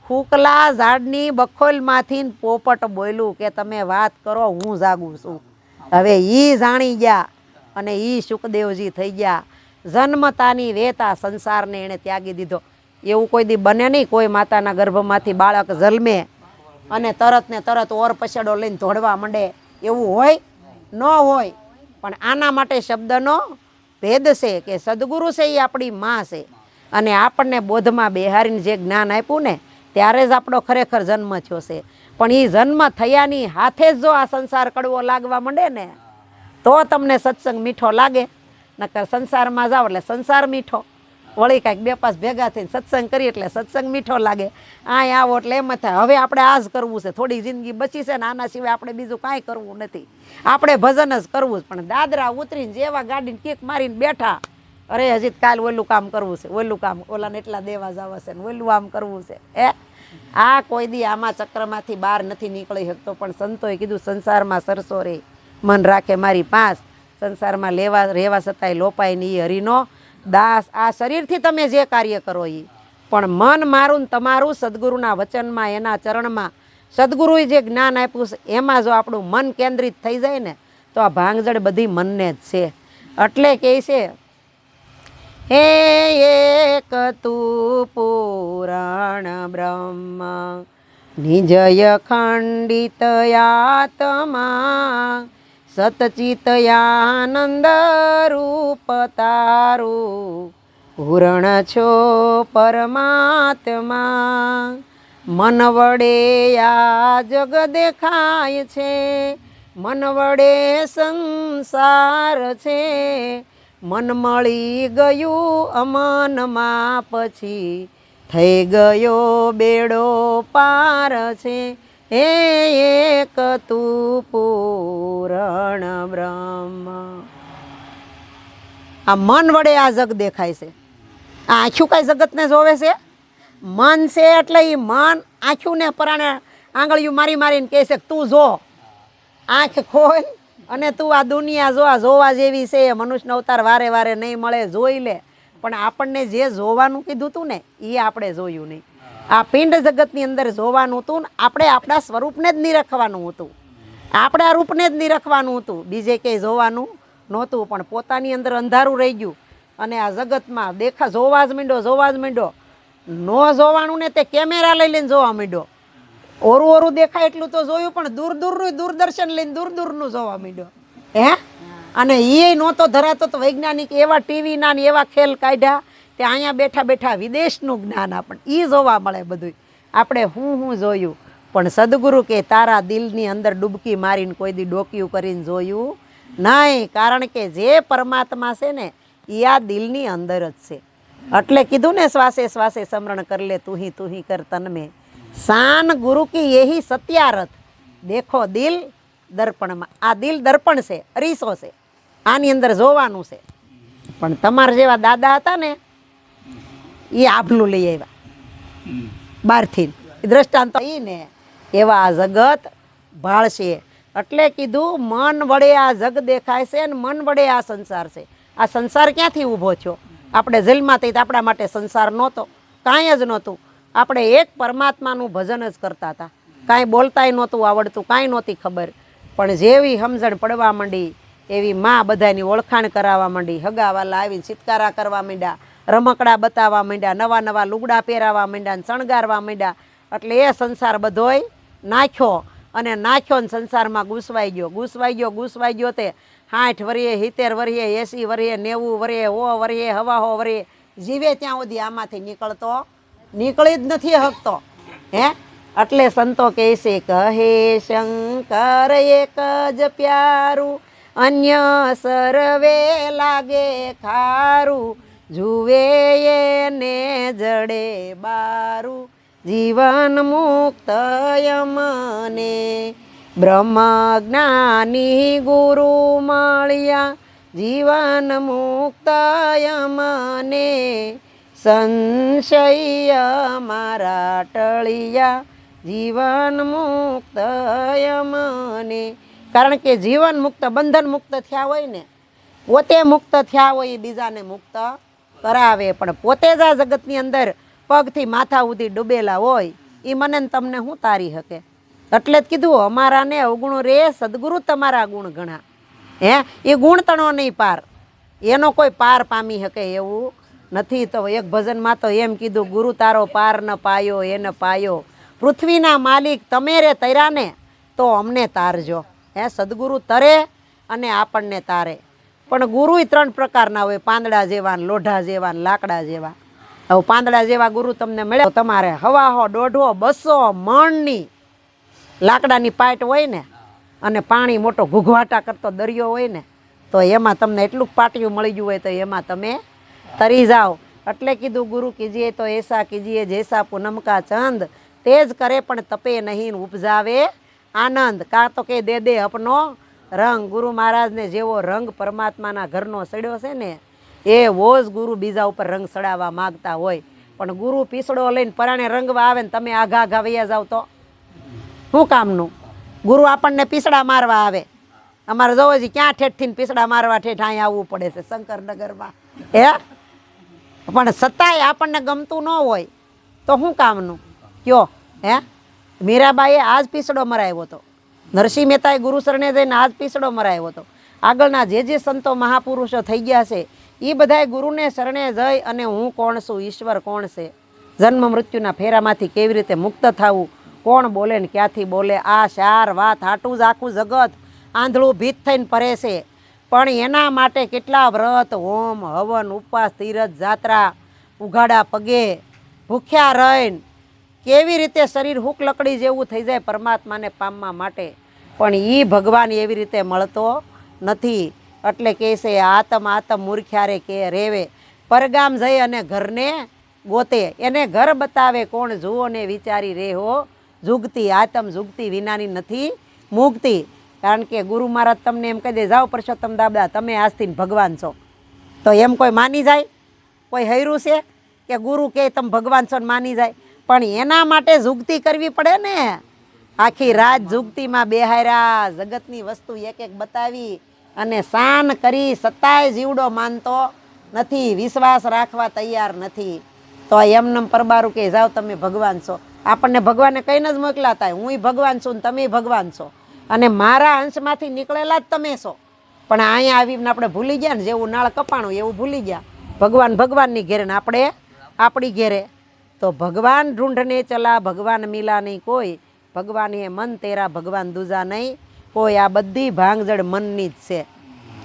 ફૂકલા ઝાડની બખોલમાંથી પોપટ બોલ્યું કે તમે વાત કરો હું જાગું છું. હવે એ જાણી ગયા અને એ સુખદેવજી થઈ ગયા. જન્મતાની વેતા સંસારને એણે ત્યાગી દીધો. એવું કોઈ દી બને નહીં કોઈ માતાના ગર્ભમાંથી બાળક જન્મે અને તરત ને તરત ઓર પછેડો લઈને દોડવા માંડે. એવું હોય ન હોય. પણ આના માટે શબ્દનો ભેદ છે કે સદગુરુ છે એ આપણી માં છે અને આપણને બોધમાં બેહારીને જે જ્ઞાન આપ્યું ને ત્યારે જ આપણો ખરેખર જન્મ થયો છે. પણ એ જન્મ થયાની હાથે જ જો આ સંસાર કડવો લાગવા માંડે ને તો તમને સત્સંગ મીઠો લાગે. નકર સંસારમાં જાઓ એટલે સંસાર મીઠો, વળી કાંઈક 2 પાસ ભેગા થઈને સત્સંગ કરીએ એટલે સત્સંગ મીઠો લાગે. અહીં આવો એટલે એમ થાય હવે આપણે આ જ કરવું છે, થોડી જિંદગી બચી છે ને આના સિવાય આપણે બીજું કાંઈ કરવું નથી, આપણે ભજન જ કરવું જ. પણ દાદરા ઉતરીને જેવા ગાડીને કિક મારીને બેઠા, અરે હજી કાલ ઓલું કામ કરવું છે, ઓલું કામ ઓલાને એટલા દેવા જવા છે ને ઓલું આમ કરવું છે. આ કોઈ દી આમાં ચક્રમાંથી બહાર નથી નીકળી શકતો. પણ સંતોએ કીધું સંસારમાં સરસો રે મન રાખે મારી પાંસ, સંસારમાં રહેવા છતાંય લોપાય નહીં હરિનો દાસ. આ શરીરથી તમે જે કાર્ય કરો એ, પણ મન મારું ને તમારું સદગુરુના વચનમાં, એના ચરણમાં, સદગુરુએ જે જ્ઞાન આપ્યું છે એમાં જો આપણું મન કેન્દ્રિત થઈ જાય ને તો આ ભાંગજડ બધી મનને જ છે. એટલે કહે છે હે એક તું પુરાણ બ્રહ્મ નિજય ખંડિત આત્મા સતચિત આનંદ રૂપ તારું પૂર્ણ છો પરમાત્મા. મન વડે આ જગ દેખાય છે, મન વડે સંસાર છે, મન મળી ગયું અમનમાં પછી થઈ ગયો બેડો પાર છે. હે એક તું પૂરણ બ્રહ્મ. આ મન વડે આ જગ દેખાય છે. આ આંખ્યું કઈ જગતને જોવે છે? મન છે. એટલે એ મન આંખ્યુંને પરાણે આંગળીયું મારી મારીને કહે છે તું જો, આંખ ખોલ અને તું આ દુનિયા જો, આ જોવા જેવી છે. મનુષ્યનો અવતાર વારે વારે નહીં મળે, જોઈ લે. પણ આપણને જે જોવાનું કીધું હતું ને એ આપણે જોયું નહીં. આ પિંડ જગતની અંદર જોવાનું હતું ને આપણે આપણા સ્વરૂપને જ નિરખવાનું હતું, આપણા રૂપને જ નિરખવાનું હતું, બીજે કંઈ જોવાનું નહોતું. પણ પોતાની અંદર અંધારું રહી ગયું અને આ જગતમાં જોવા જ માંડ્યો. ન જોવાનું ને તે કેમેરા લઈ લઈને જોવા માંડ્યો. ઓરું દેખાય એટલું તો જોયું, પણ દૂરનું દૂરદર્શન લઈને દૂરનું જોવા માંડ્યો. હે, અને એ નહોતો ધરાતો તો વૈજ્ઞાનિક એવા ટીવીના ને એવા ખેલ કાઢ્યા તે અહીંયા બેઠા બેઠા વિદેશનું જ્ઞાન આપણને એ જોવા મળે બધું. આપણે હું જોયું, પણ સદગુરુ કે તારા દિલની અંદર ડૂબકી મારીને કોઈ દી ડોકિયું કરીને જોયું નહીં. કારણ કે જે પરમાત્મા છે ને એ આ દિલની અંદર જ છે. એટલે કીધું ને શ્વાસે શ્વાસે સ્મરણ કર લે તું હી કર તન મેં. શાન ગુરુ કી યહી સત્યારથ દેખો દિલ દર્પણમાં. આ દિલ દર્પણ છે, અરીસો છે, આની અંદર જોવાનું છે. પણ તમારા જેવા દાદા હતા ને એ આભલું લઈ આવ્યા બહારથી, દ્રષ્ટાંત એ ને એવા આ જગત ભાળશે. એટલે કીધું મન વડે આ જગ દેખાય છે ને મન વડે આ સંસાર છે. આ સંસાર ક્યાંથી ઊભો થયો? આપણે જન્મમાં થઈ આપણા માટે સંસાર નહોતો, કાંઈ જ નહોતું. આપણે એક પરમાત્માનું ભજન જ કરતા હતા, કાંઈ બોલતાય નહોતું આવડતું, કાંઈ નહોતી ખબર. પણ જેવી સમજણ પડવા માંડી એવી માં બધાની ઓળખાણ કરાવવા માંડી. હગાવાલા આવીને ચિત્કારા કરવા માંડ્યા, રમકડા બતાવવા માંડ્યા, નવા નવા લુગડા પહેરાવવા માંડ્યા ને શણગારવા માંડ્યા. એટલે એ સંસાર બધોય નાખ્યો અને નાખ્યો ને સંસારમાં ગુસવાઈ ગયો તે 60 વર્ષે 70 વર્ષે 80 વર્ષે 90 વર્ષે 100 વર્ષે 125 વર્ષે જીવે ત્યાં સુધી આમાંથી નીકળી જ નથી શકતો. હે, એટલે સંતો કહે છે કહે શંકર એક જ પ્યારું અન્ય સર્વે લાગે ખારું જુએ એને જડે બારું જીવન મુક્ત યમને બ્રહ્મ જ્ઞાની ગુરુ મળ્યા જીવન મુક્ત યમને સંશય મારા ટળિયા જીવન મુક્ત યમને. કારણ કે જીવન મુક્ત બંધન મુક્ત થયા હોય ને, પોતે મુક્ત થયા હોય એ બીજાને મુક્ત કરાવે. પણ પોતે જ આ જગતની અંદર પગથી માથા સુધી ડૂબેલા હોય એ મને ને તમને શું તારી શકે? એટલે જ કીધું અમારાને અવગુણ રે સદગુરુ તમારા ગુણ ઘણા. હે, એ ગુણ તણો નહીં પાર, એનો કોઈ પાર પામી શકે એવું નથી. તો એક ભજનમાં તો એમ કીધું ગુરુ તારો પાર ન પાયો એને પાયો પૃથ્વીના માલિક તમે રે તર્યાને તો અમને તારજો. હે, સદગુરુ તરે અને આપણને તારે. પણ ગુરુય 3 પ્રકારના હોય, પાંદડા જેવા, લોઢા જેવા, લાકડા જેવા. હવે પાંદડા જેવા ગુરુ તમને મળે તો તમારે 100 150 200 મણની લાકડાની પાટ હોય ને અને પાણી મોટો ઘૂઘવાટા કરતો દરિયો હોય ને તો એમાં તમને એટલું પાટિયું મળી ગયું હોય તો એમાં તમે તરી જાઓ. એટલે કીધું ગુરુ કીજીએ તો એસા કીજીએ જૈસા પૂનમ કા ચંદ તે જ કરે પણ તપે નહીં ઉપજાવે આનંદ. કાં તો કે દે અપનો રંગ. ગુરુ મહારાજને જેવો રંગ પરમાત્માના ઘરનો સડ્યો છે ને એવો જ ગુરુ બીજા ઉપર રંગ ચડાવવા માગતા હોય. પણ ગુરુ પીસડો લઈને પરાણે રંગવા આવે ને તમે આઘા આઘા વૈયા જાવ તો શું કામનું? ગુરુ આપણને પીસડા મારવા આવે. અમારે જોવો છે ક્યાં ઠેઠથી પીસડા મારવા ઠેઠ અહીંયા આવવું પડે છે શંકરનગરમાં. હે પણ છતાંય આપણને ગમતું ન હોય તો શું કામનું કયો? હે મીરાબાઈએ આજ પીસડો મરાવ્યો હતો. નરસિંહ મહેતાએ ગુરુ શરણે જઈને આજ પીસડો મરાવ્યો હતો. આગળના જે સંતો મહાપુરુષો થઈ ગયા છે એ બધાએ ગુરુને શરણે જઈ અને હું કોણ છું, ઈશ્વર કોણ છે, જન્મ મૃત્યુના ફેરામાંથી કેવી રીતે મુક્ત થવું, કોણ બોલે ને ક્યાંથી બોલે, આ ચાર વાત હાટું જ આખું જગત આંધળું ભીત થઈને ફરે છે. પણ એના માટે કેટલા વ્રત, હોમ, હવન, ઉપવાસ, તીરથ, જાત્રા, ઉઘાડા પગે ભૂખ્યા રહીને કેવી રીતે શરીર હૂક લકડી જેવું થઈ જાય પરમાત્માને પામવા માટે. પણ એ ભગવાન એવી રીતે મળતો નથી. એટલે કહે છે આતમ આતમ મૂર્ખ્યારે કે રેવે, પરગામ જઈ અને ઘરને ગોતે, એને ઘર બતાવે કોણ, જુઓ ને વિચારી રે હો જુગતી, આતમ જુગતી વિનાની નથી મુક્તિ. કારણ કે ગુરુ મહારાજ તમને એમ કહી દે જાઓ પરસોત્તમ દાદા તમે આજથી ભગવાન છો, તો એમ કોઈ માની જાય? કોઈ હૈરું છે કે ગુરુ કે તમે ભગવાન છો ને માની જાય? પણ એના માટે જુગતી કરવી પડે ને. આખી રાત જુગતીમાં બેહાર્યા, જગતની વસ્તુ એક એક બતાવી અને શાન કરી, સતાય જીવડો માનતો નથી, વિશ્વાસ રાખવા તૈયાર નથી. તો એમનેમ પરબારું કે જાઓ તમે ભગવાન છો. આપણને ભગવાને કહીને જ મોકલા હતા હું ભગવાન છું ને તમે ભગવાન છો અને મારા અંશમાંથી નીકળેલા જ તમે છો. પણ અહીંયા આવીને આપણે ભૂલી ગયા ને, જેવું નાળ કપાણું એવું ભૂલી ગયા. ભગવાન ભગવાનની ઘેરે ને આપણે આપણી ઘેરે. તો ભગવાન ઢૂંઢને ચલા ભગવાન મિલા નહીં કોઈ, ભગવાન એ મન તેરા ભગવાન દૂજા નહીં કોઈ. આ બધી ભાંગજડ મનની જ છે.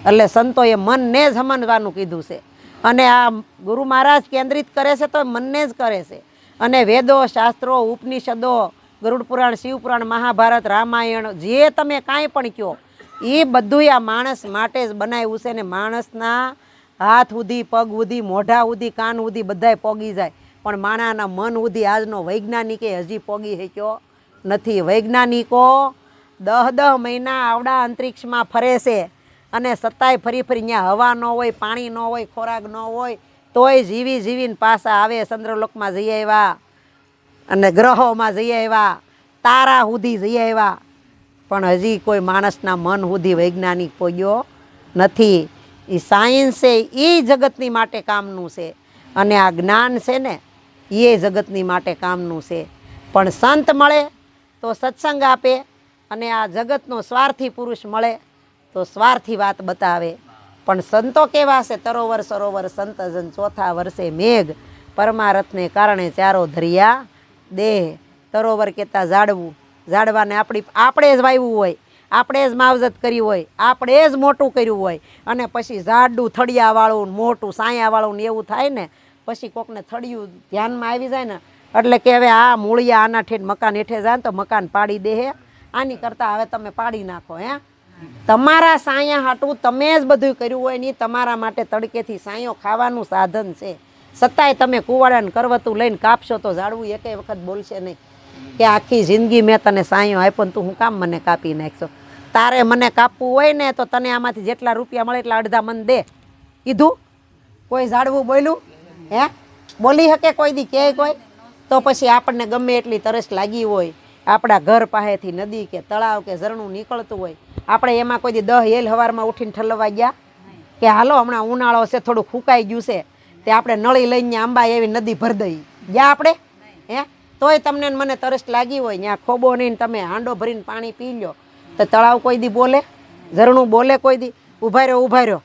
એટલે સંતોએ મનને જ સમજવાનું કીધું છે. અને આ ગુરુ મહારાજ કેન્દ્રિત કરે છે તો મનને જ કરે છે. અને વેદો, શાસ્ત્રો, ઉપનિષદો, ગરુડ પુરાણ, શિવ પુરાણ, મહાભારત, રામાયણ, જે તમે કાંઈ પણ કહો એ બધું આ માણસ માટે જ બનાવ્યું છે. ને માણસના હાથ સુધી, પગ સુધી, મોઢા સુધી, કાન સુધી બધાય પોગી જાય. પણ માણાના મન સુધી આજનો વૈજ્ઞાનિકે હજી પોગી શક્યો નથી. વૈજ્ઞાનિકો 10 મહિના આવડા અંતરિક્ષમાં ફરે છે અને સતાય ફરી ત્યાં હવા ન હોય, પાણી ન હોય, ખોરાક ન હોય, તોય જીવી જીવીને પાછા આવે. ચંદ્રલોકમાં જઈ આવ્યા અને ગ્રહોમાં જઈ આવ્યા, તારા સુધી જઈ આવ્યા. પણ હજી કોઈ માણસના મન સુધી વૈજ્ઞાનિક પહોંચ્યો નથી. એ સાયન્સ છે એ જગતની માટે કામનું છે અને આ જ્ઞાન છે ને એ જગતની માટે કામનું છે. પણ સંત મળે તો સત્સંગ આપે અને આ જગતનો સ્વાર્થી પુરુષ મળે તો સ્વાર્થી વાત બતાવે. પણ સંતો કેવા છે? તરોવર સરોવર સંતજન, ચોથા વર્ષે મેઘ, પરમારથને કારણે ચારો ધરિયા દેહ. તરોવર કહેતા ઝાડવું, ઝાડવાને આપણે જ વાવ્યું હોય, આપણે જ માવજત કરી હોય, આપણે જ મોટું કર્યું હોય અને પછી ઝાડું થળિયાવાળું મોટું સાયાવાળું ને એવું થાય ને પછી કોકને થળિયું ધ્યાનમાં આવી જાય ને એટલે કે હવે આ મૂળિયા આના ઠેઠ મકાન હેઠે જાય ને તો મકાન પાડી દે હે, આની કરતાં હવે તમે પાડી નાખો. હે તમારા સાયા હાટું તમે જ બધું કર્યું હોય ને તમારા માટે તડકેથી સાયો ખાવાનું સાધન છે. છતાંય તમે કુવાડાને કરવતું લઈને કાપશો તો ઝાડવું એકેય વખત બોલશે નહીં કે આખી જિંદગી મેં તને સાયો આપ્યો ને તું હું કામ મને કાપી નાખશો. તારે મને કાપવું હોય ને તો તને આમાંથી જેટલા રૂપિયા મળે એટલા અડધા મને દે. કીધું કોઈ ઝાડવું બોલ્યું? હે બોલી શકે કોઈ દી કે કોઈ? તો પછી આપણને ગમે એટલી તરસ લાગી હોય, આપણા ઘર પાસેથી નદી કે તળાવ કે ઝરણું નીકળતું હોય, આપણે એમાં કોઈ દી 10 હેલ સવારમાં ઉઠીને ઠલવા ગયા કે હાલો હમણાં ઉનાળો છે થોડું ફૂંકાઈ ગયું છે તે આપણે નળી લઈને આંબા એવી નદી ભર દઈ ગયા આપણે? હે તોય તમને મને તરસ લાગી હોય ત્યાં ખોબો નહીં તમે હાંડો ભરીને પાણી પી લો તો તળાવ કોઈ દી બોલે? ઝરણું બોલે કોઈ દી? ઊભા રહ્યો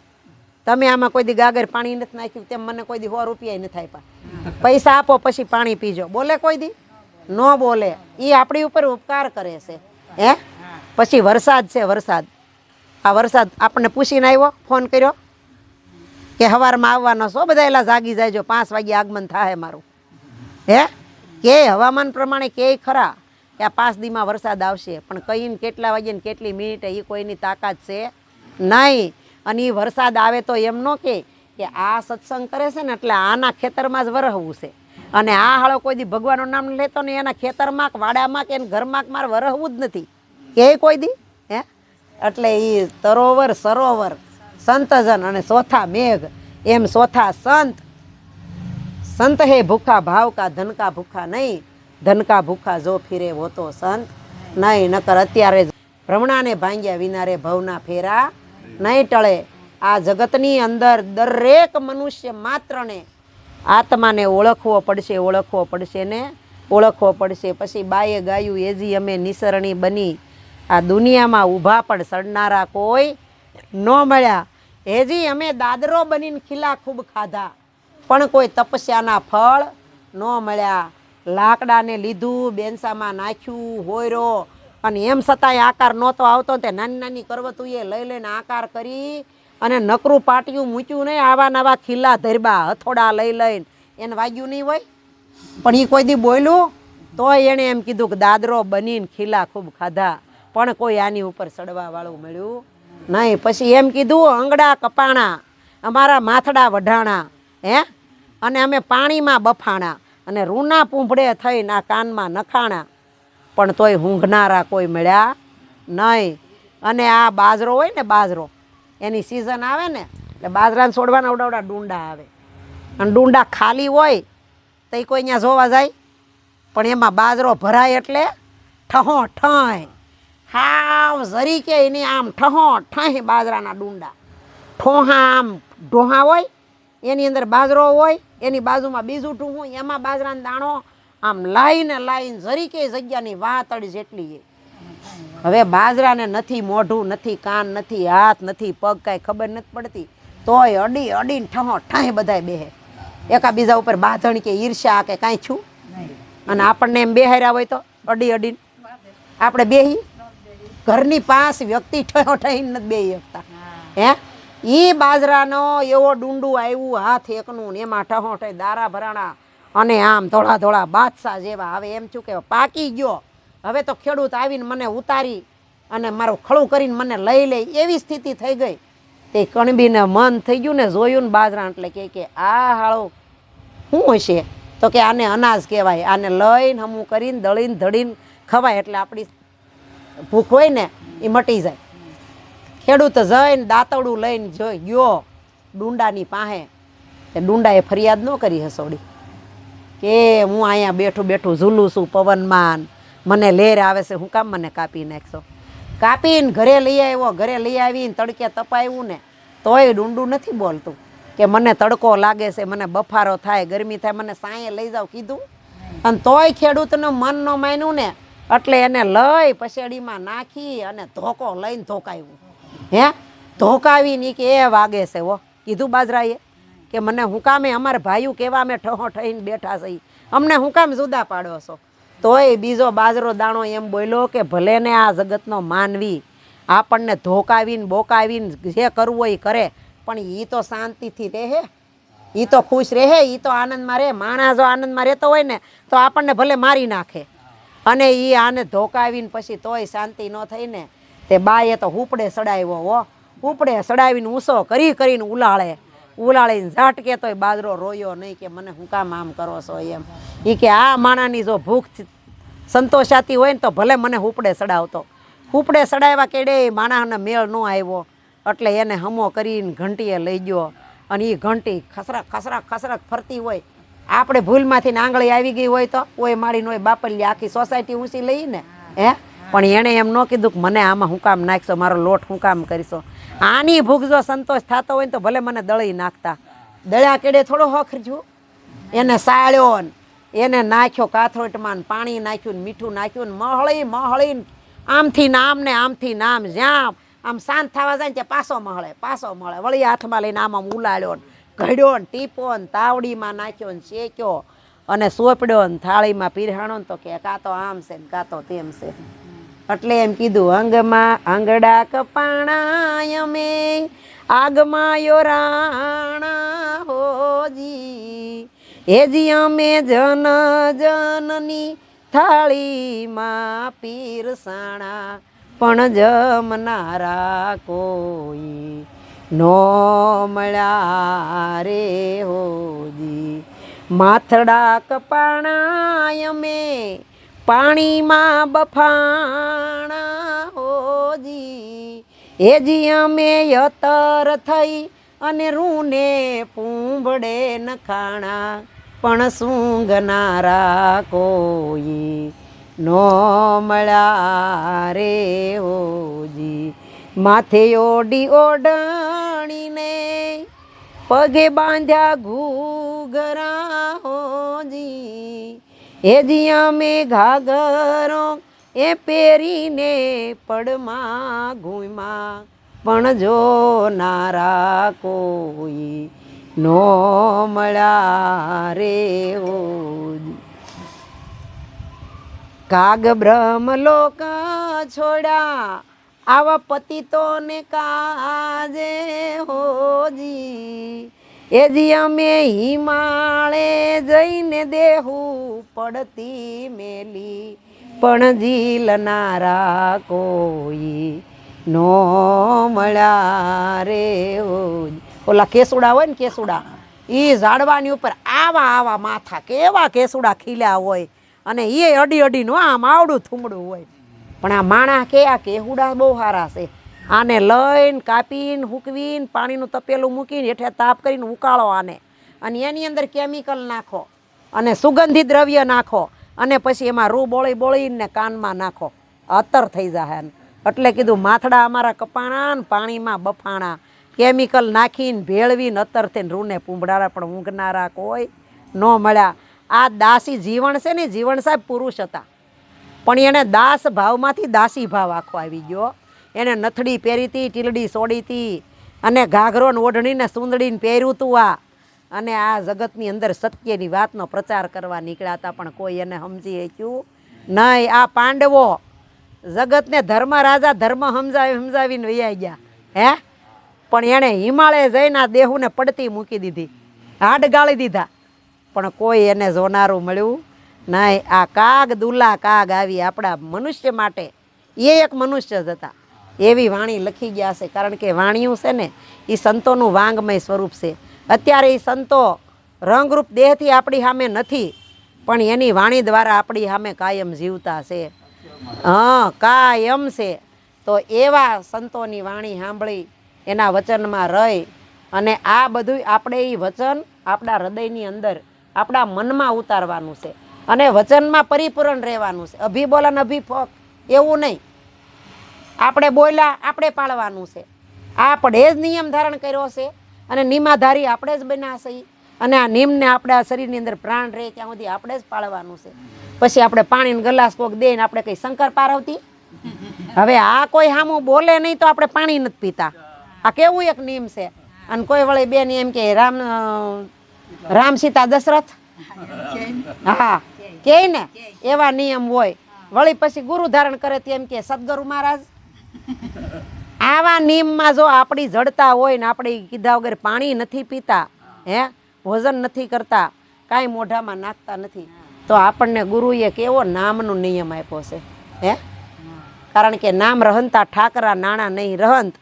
તમે આમાં કોઈ દી ગાગર પાણી નથી નાખ્યું તેમ મને કોઈ દી 100 રૂપિયા નથી આપ્યા, પૈસા આપો પછી પાણી પીજો, બોલે કોઈ દી? ન બોલે. એ આપણી ઉપર ઉપકાર કરે છે. હે પછી વરસાદ છે, વરસાદ. આ વરસાદ આપણને પૂછીને આવ્યો, ફોન કર્યો કે સવારમાં આવવાનો છો? બધા એલા જાગી જાયજો 5 વાગે આગમન થાય મારું. હે કે હવામાન પ્રમાણે કે ખરા કે આ 5 દીમાં વરસાદ આવશે પણ કહીને કેટલા વાગે ને કેટલી મિનિટે એ કોઈની તાકાત છે નહીં. અને એ વરસાદ આવે તો એમ ન કે આ સત્સંગ કરે છે ને એટલે આના ખેતરમાં જ વરહવું છે અને આ હાળો કોઈ દી ભગવાનનું નામ લેતો ને એના ખેતરમાં વાડામાં કે ઘરમાં મારે વરહવું જ નથી કે કોઈ દી. હે એટલે એ તરોવર સરોવર સંતજન અને ચોથા મેઘ એમ ચોથા સંત. संत है भूखा भाव का धन का भूखा नहीं, धन का भूखा जो फिरे वो तो संत नहीं। नकर अत्यारे भ्रमणाने भांग्या विना रे भवना फेरा नहीं टळे। आ जगतनी अंदर दरेक मनुष्य मात्रने आत्माने ओळखવો પડશે ને ઓળખવો પડશે। પછી બાએ ગાયું એજી અમે નિસરણી બની, આ દુનિયામાં ઊભા પણ સડનારા કોઈ ન મળ્યા। એજી અમે દાદરો બનીને ખીલા ખૂબ ખાધા, પણ કોઈ તપસ્યાના ફળ ન મળ્યા। લાકડાને લીધું, બેનસામાં નાખ્યું હોયરો, અને એમ છતાંય આકાર નહોતો આવતો, તે નાની નાની કરવતુંએ લઈ લઈને આકાર કરી અને નકરું પાટિયું મૂક્યું નહીં, આવા નવા ખીલા ધરબા હથોડા લઈ લઈને એને વાગ્યું નહીં હોય, પણ એ કોઈ દી બોલ્યું તોય એણે એમ કીધું કે દાદરો બનીને ખીલા ખૂબ ખાધા, પણ કોઈ આની ઉપર ચડવા વાળું મળ્યું નહીં। પછી એમ કીધું અંગડા કપાણા, અમારા માથડા વઢાણા, હે, અને અમે પાણીમાં બફાણા, અને રૂના પૂંભળે થઈને આ કાનમાં નખાણા, પણ તોય ઊંઘનારા કોઈ મળ્યા નહીં। અને આ બાજરો હોય ને, બાજરો એની સિઝન આવે ને એટલે બાજરાને છોડવાના ઉડાવડા ડુંડા આવે, અને ડુંડા ખાલી હોય તો એ કોઈ અહીંયા જોવા જાય, પણ એમાં બાજરો ભરાય એટલે ઠહો ઠાય, હાવ જરી કે એની આમ ઠહો ઠાય બાજરાના ડુંડા, ઠોહા આમ ઢોહા હોય એની અંદર બાજરો હોય, એની બાજુમાં બીજું ઠૂંહું, એમાં બાજરાનો દાણો આમ લાઈને લાઈને જરી કે જગ્યાની વાતળી જેટલી। હવે બાજરાને નથી મોઢું, નથી કાન, નથી હાથ, નથી પગ, કાંઈ ખબર નથી પડતી, તોય અડી અડીને ઠહો ઠાય બધાય બેહે, એકાબીજા ઉપર બાંધણ કે ઈર્ષ્યા કે કાંઈ છું, અને આપણને એમ બેહાર્યા હોય તો અડી અડીને આપણે બેહી, ઘરની પાસ વ્યક્તિ ઠહો ઠહીને નથી બેહી શકતા, હે। એ બાજરાનો એવો ડુંડું આવ્યું હાથ એકનું, એમાં ઠહો ઠહી દારા ભરાણા, અને આમ ધોળા ધોળા બાદશાહ જેવા। હવે એમ છું કે પાકી ગયો, હવે તો ખેડૂત આવીને મને ઉતારી અને મારું ખળું કરીને મને લઈ લે એવી સ્થિતિ થઈ ગઈ। તે કણબીને મન થઈ ગયું ને, જોયું ને બાજરા, એટલે કે આ હાળો શું હશે, તો કે આને અનાજ કહેવાય, આને લઈને હમું કરીને દળીને ધડીને ખવાય એટલે આપણી ભૂખ હોય ને એ મટી જાય। ખેડૂત જઈને દાંતવડું લઈને જોઈ ગયો ડુંડાની પાસે, તે ડુંડાએ ફરિયાદ ન કરી હસોડી કે હું અહીંયા બેઠું બેઠું ઝૂલું છું પવનમાં, મને લેર આવે છે, હું કામ મને કાપી નાખશો। કાપીને ઘરે લઈ આવ્યો, ઘરે લઈ આવીને તડકે તપાવ્યું ને તોય ડુંડું નથી બોલતું કે મને તડકો લાગે છે, મને બફારો થાય, ગરમી થાય, મને સાંયે લઈ જાવ કીધું, અને તોય ખેડૂતનું મન ન માન્યું ને એટલે એને લઈ પસેડીમાં નાખી અને ધોકો લઈને ધોકાવ્યું, હે, ધોકાવીને કે એ વાગે છે હો, કીધું બાજરાએ કે મને હું કામે, અમારે ભાઈઓ કેવા અમે ઠહો ઠહીને બેઠા છે, અમને હું કામ જુદા પાડો છો। તોય બીજો બાજરો દાણો એમ બોલ્યો કે ભલે ને આ જગતનો માનવી આપણને ધોકાવીને બોકાવીને જે કરવું હોય એ કરે, પણ એ તો શાંતિથી રહે, એ તો ખુશ રહે, એ તો આનંદમાં રહે। માણસ જો આનંદમાં રહેતો હોય ને તો આપણને ભલે મારી નાખે, અને એ આને ધોકાવીને પછી તોય શાંતિ ન થઈ ને, તે બાએ તો હુપડે સડાવ્યો હો, હુપડે સડાવીને ઊંસો કરીને ઉલાળીને ઝાટકે તોય બાજરો રોયો નહીં કે મને હું કામ આમ કરો છો એમ। એ કે આ માણાની જો ભૂખ સંતોષાતી હોય ને તો ભલે મને હુપડે સડાવતો, હુપડે સડાવ્યા કેડે માણાને મેળ ન આવ્યો, એટલે એને હમો કરીને ઘંટીએ લઈ ગયો, અને એ ઘંટી ખસરક ખસરક ખસરક ફરતી હોય, આપણે ભૂલમાંથી આંગળી આવી ગઈ હોય તો કોઈ મારીને હોય બાપલી આખી સોસાયટી ઊંચી લઈ ને, હે, પણ એણે એમ ન કીધું કે મને આમાં હું કામ નાખશો, મારો લોટ હું કામ કરીશો। આની ભૂખ જો સંતોષ થતો હોય ને તો ભલે મને દળી નાખતા, દળ્યા કેડે થોડો હખરજું, એને સાળ્યો ને એને નાખ્યો કાથરોટમાં, પાણી નાખ્યું ને મીઠું નાખ્યું ને મહળીને આમથી નામ ને આમથી નામ, જ્યાં આમ શાંત થવા જાય ને ત્યાં પાછો મળે, વળી હાથમાં લઈને આમ ઉલાળ્યો ને ઘડ્યો ને ટીપો ને તાવડીમાં નાખ્યો ને શેક્યો અને સોંપડ્યો ને થાળીમાં પીરહાણો ને તો કે કાં તો આમ છે ને કાં તો તેમ છે। એટલે એમ કીધું અંગમાં આંગડા કપાણા અમે આગમાં યોરાણા હોજી, હેજી અમે જન જનની થાળીમાં પીરસાણા, પણ જમનારા કોઈ નો મળ્યા રે હોજી। માથડા કપાણા અમે પાણીમાં બફાણા હોજી, હેજી અમે યતર થઈ અને રૂને પૂંભડે નખાણા, પણ સૂંઘનારા કોઈ નો મળ્યા રે હોજી. માથે ઓડી ઓઢણીને પગે બાંધ્યા ઘૂઘરા હોજી. હેજી અમે ઘાઘરો એ પહેરીને પડમાં ઘૂમા પણ જો નારા કોઈ નો મળ્યા રે હોજી. કાગ બ્રહ્મ લોક છોડા આવા પતિતોને કાજે હોજી. એજી અમે હિમાળે જઈને દેહું પડતી મેલી પણ ઝીલનારા કોઈ નો મળ્યા રે હોજી. ઓલા કેસુડા હોય ને કેસુડા, એ ઝાડવાની ઉપર આવા આવા માથા કેવા કેસુડા ખીલ્યા હોય અને એ અડી અડીનું આમ આવડું થુમડું હોય. પણ આ માણા કે આ કેહુડા બહુ સારા છે. આને લઈને કાપીને હૂકવીને પાણીનું તપેલું મૂકીને હેઠે તાપ કરીને ઉકાળો આને, અને એની અંદર કેમિકલ નાખો અને સુગંધિત દ્રવ્ય નાખો અને પછી એમાં રૂ બોળી બોળીને કાનમાં નાખો, અત્તર થઈ જાય. એટલે કીધું માથડા અમારા કપાણા ને પાણીમાં બફાણા, કેમિકલ નાખીને ભેળવીને અત્તર થઈને રૂને પૂંભડારા પણ ઊંઘનારા કોઈ ન મળ્યા. આ દાસી જીવણ છે ને, જીવણ સાહેબ પુરુષ હતા પણ એને દાસ ભાવમાંથી દાસી ભાવ આખો આવી ગયો. એને નથડી પહેરી હતી, ટીલડી સોડી હતી અને ઘાઘરો ને ઓઢણીને સુંદડીને પહેર્યું હતું આ. અને આ જગતની અંદર સત્યની વાતનો પ્રચાર કરવા નીકળ્યા હતા પણ કોઈ એને સમજી શક્યું નહીં. આ પાંડવો જગતને ધર્મ રાજા ધર્મ સમજાવીને વૈયા ગયા હે, પણ એણે હિમાલય જઈને આ દેહુને પડતી મૂકી દીધી, હાડ ગાળી દીધા, પણ કોઈ એને જોનારું મળ્યું નહીં. આ કાગ દુલ્લા કાગ આવી આપણા મનુષ્ય માટે, એ એક મનુષ્ય જ હતા એવી વાણી લખી ગયા છે. કારણ કે વાણીઓ છે ને એ સંતોનું વાંગમય સ્વરૂપ છે. અત્યારે એ સંતો રંગરૂપ દેહથી આપણી સામે નથી પણ એની વાણી દ્વારા આપણી સામે કાયમ જીવતા છે. હા, કાયમ છે. તો એવા સંતોની વાણી સાંભળી એના વચનમાં રહી અને આ બધું આપણે એ વચન આપણા હૃદયની અંદર આપણા મનમાં ઉતારવાનું છે અને વચનમાં પરિપૂર્ણ રહેવાનું છે. અભિબોલન અભિફોક એવું નહીં. આપણે બોલ્યા આપણે પાળવાનું છે. આપણે જ નિયમ ધારણ કર્યો છે અને નિયમાધારી આપણે જ બન્યા છે અને આ નિયમને આપણે આ શરીરની અંદર પ્રાણ રહે ત્યાં સુધી આપણે જ પાળવાનું છે. પછી આપણે પાણીનો ગ્લાસ કોક દે ને આપણે કંઈ શંકર પારવતી. હવે આ કોઈ સામું બોલે નહીં તો આપણે પાણી નથી પીતા. આ કેવું એક નિયમ છે. અને કોઈ વળી બેન એમ કે રામ સીતા દશરથ, હા કે ને એવા નિયમ હોય. વળી પછી ગુરુ ધારણ કરે તેમ કે સદગુરુ મહારાજ. આવા નિયમમાં જો આપણી જડતા હોય ને આપણે કીધા વગર પાણી નથી પીતા, હે ભોજન નથી કરતા, કાંઈ મોઢામાં નાખતા નથી, તો આપણને ગુરુએ કેવો નામનો નિયમ આપ્યો છે હે. કારણ કે નામ રહંતા ઠાકરા નાણા નહીં રહંત,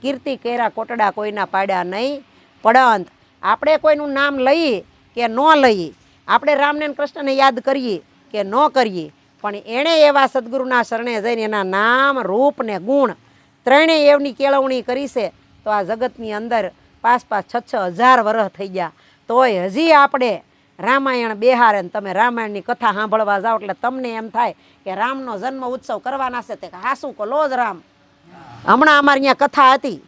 કીર્તિ કેરા કોટડા કોઈના પાડ્યા નહીં પડંત. આપણે કોઈનું નામ લઈએ કે ન લઈએ, આપણે રામને કૃષ્ણને યાદ કરીએ કે ન કરીએ, પણ એણે એવા સદગુરુના શરણે જઈને એના નામ રૂપ ને ગુણ ત્રણેય એવની કેળવણી કરી છે. તો આ જગતની અંદર 5,000-6,000 વર્ષ થઈ ગયા તોય હજી આપણે રામાયણ બેહારે ને તમે રામાયણની કથા સાંભળવા જાઓ એટલે તમને એમ થાય કે રામનો જન્મ ઉત્સવ કરવાના છે. તે હાસુ કોલો જ રામ. હમણાં અમારી અહીંયા કથા હતી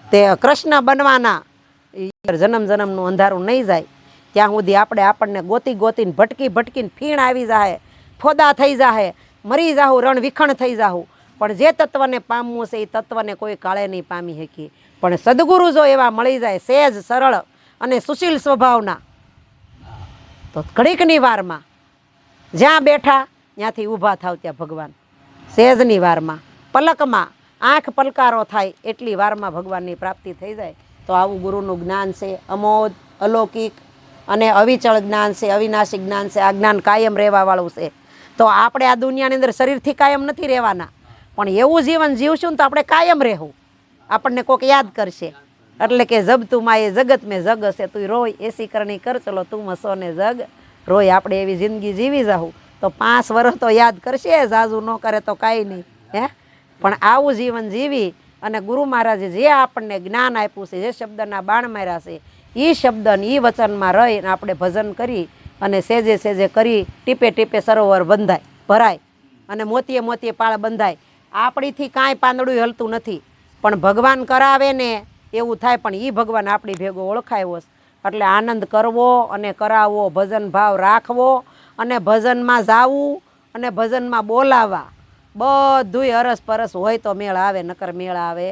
તે કૃષ્ણ બનવાના, જન્મ જન્મનું અંધારું નહીં જાય ત્યાં સુધી આપણને ગોતી ગોતીને ભટકી ભટકીને ફીણ આવી જાય, ફોદા થઈ જાય, મરી જાહું, રણ વિખણ થઈ જાહું. પણ જે તત્વને પામવું છે એ તત્વને કોઈ કાળે નહીં પામી શકીએ. પણ સદગુરુ જો એવા મળી જાય સહેજ સરળ અને સુશીલ સ્વભાવના, તો ઘડીકની વારમાં જ્યાં બેઠા ત્યાંથી ઊભા થાવ ત્યાં ભગવાન, સહેજની વારમાં, પલકમાં આંખ પલકારો થાય એટલી વારમાં ભગવાનની પ્રાપ્તિ થઈ જાય. તો આવું ગુરુનું જ્ઞાન છે, અમોદ અલૌકિક અને અવિચળ જ્ઞાન છે, અવિનાશી જ્ઞાન છે. આ જ્ઞાન કાયમ રહેવાવાળું છે. તો આપણે આ દુનિયાની અંદર શરીરથી કાયમ નથી રહેવાના, પણ એવું જીવન જીવશું ને તો આપણે કાયમ રહેવું. આપણને કોઈક યાદ કરશે. એટલે કે જબ તું માએ જગત મેં જગ હશે તું રોય એસી કરણી કર ચલો તું હસો ને જગ રોય. આપણે એવી જિંદગી જીવી જાઉં તો 5 વર્ષ તો યાદ કરશે, જાજુ ન કરે તો કાંઈ નહીં હે. પણ આવું જીવન જીવી અને ગુરુ મહારાજે જે આપણને જ્ઞાન આપ્યું છે, જે શબ્દના બાણ માર્યા છે, એ શબ્દ ને એ વચનમાં રહીને આપણે ભજન કરી અને સેજે સેજે કરી ટીપે ટીપે સરોવર બંધાય ભરાય અને મોતીએ મોતીએ પાળ બંધાય. આપણીથી કાંઈ પાંદડું હલતું નથી, પણ ભગવાન કરાવે ને એવું થાય. પણ એ ભગવાન આપણી ભેગો ઓળખાયો. એટલે આનંદ કરવો અને કરાવવો, ભજન ભાવ રાખવો અને ભજનમાં જાવું અને ભજનમાં બોલાવવા. બધુંય અરસ પરસ હોય તો મેળ આવે, નકર મેળ આવે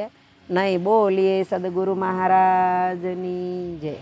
નહીં. બોલીએ સદગુરુ મહારાજની જય.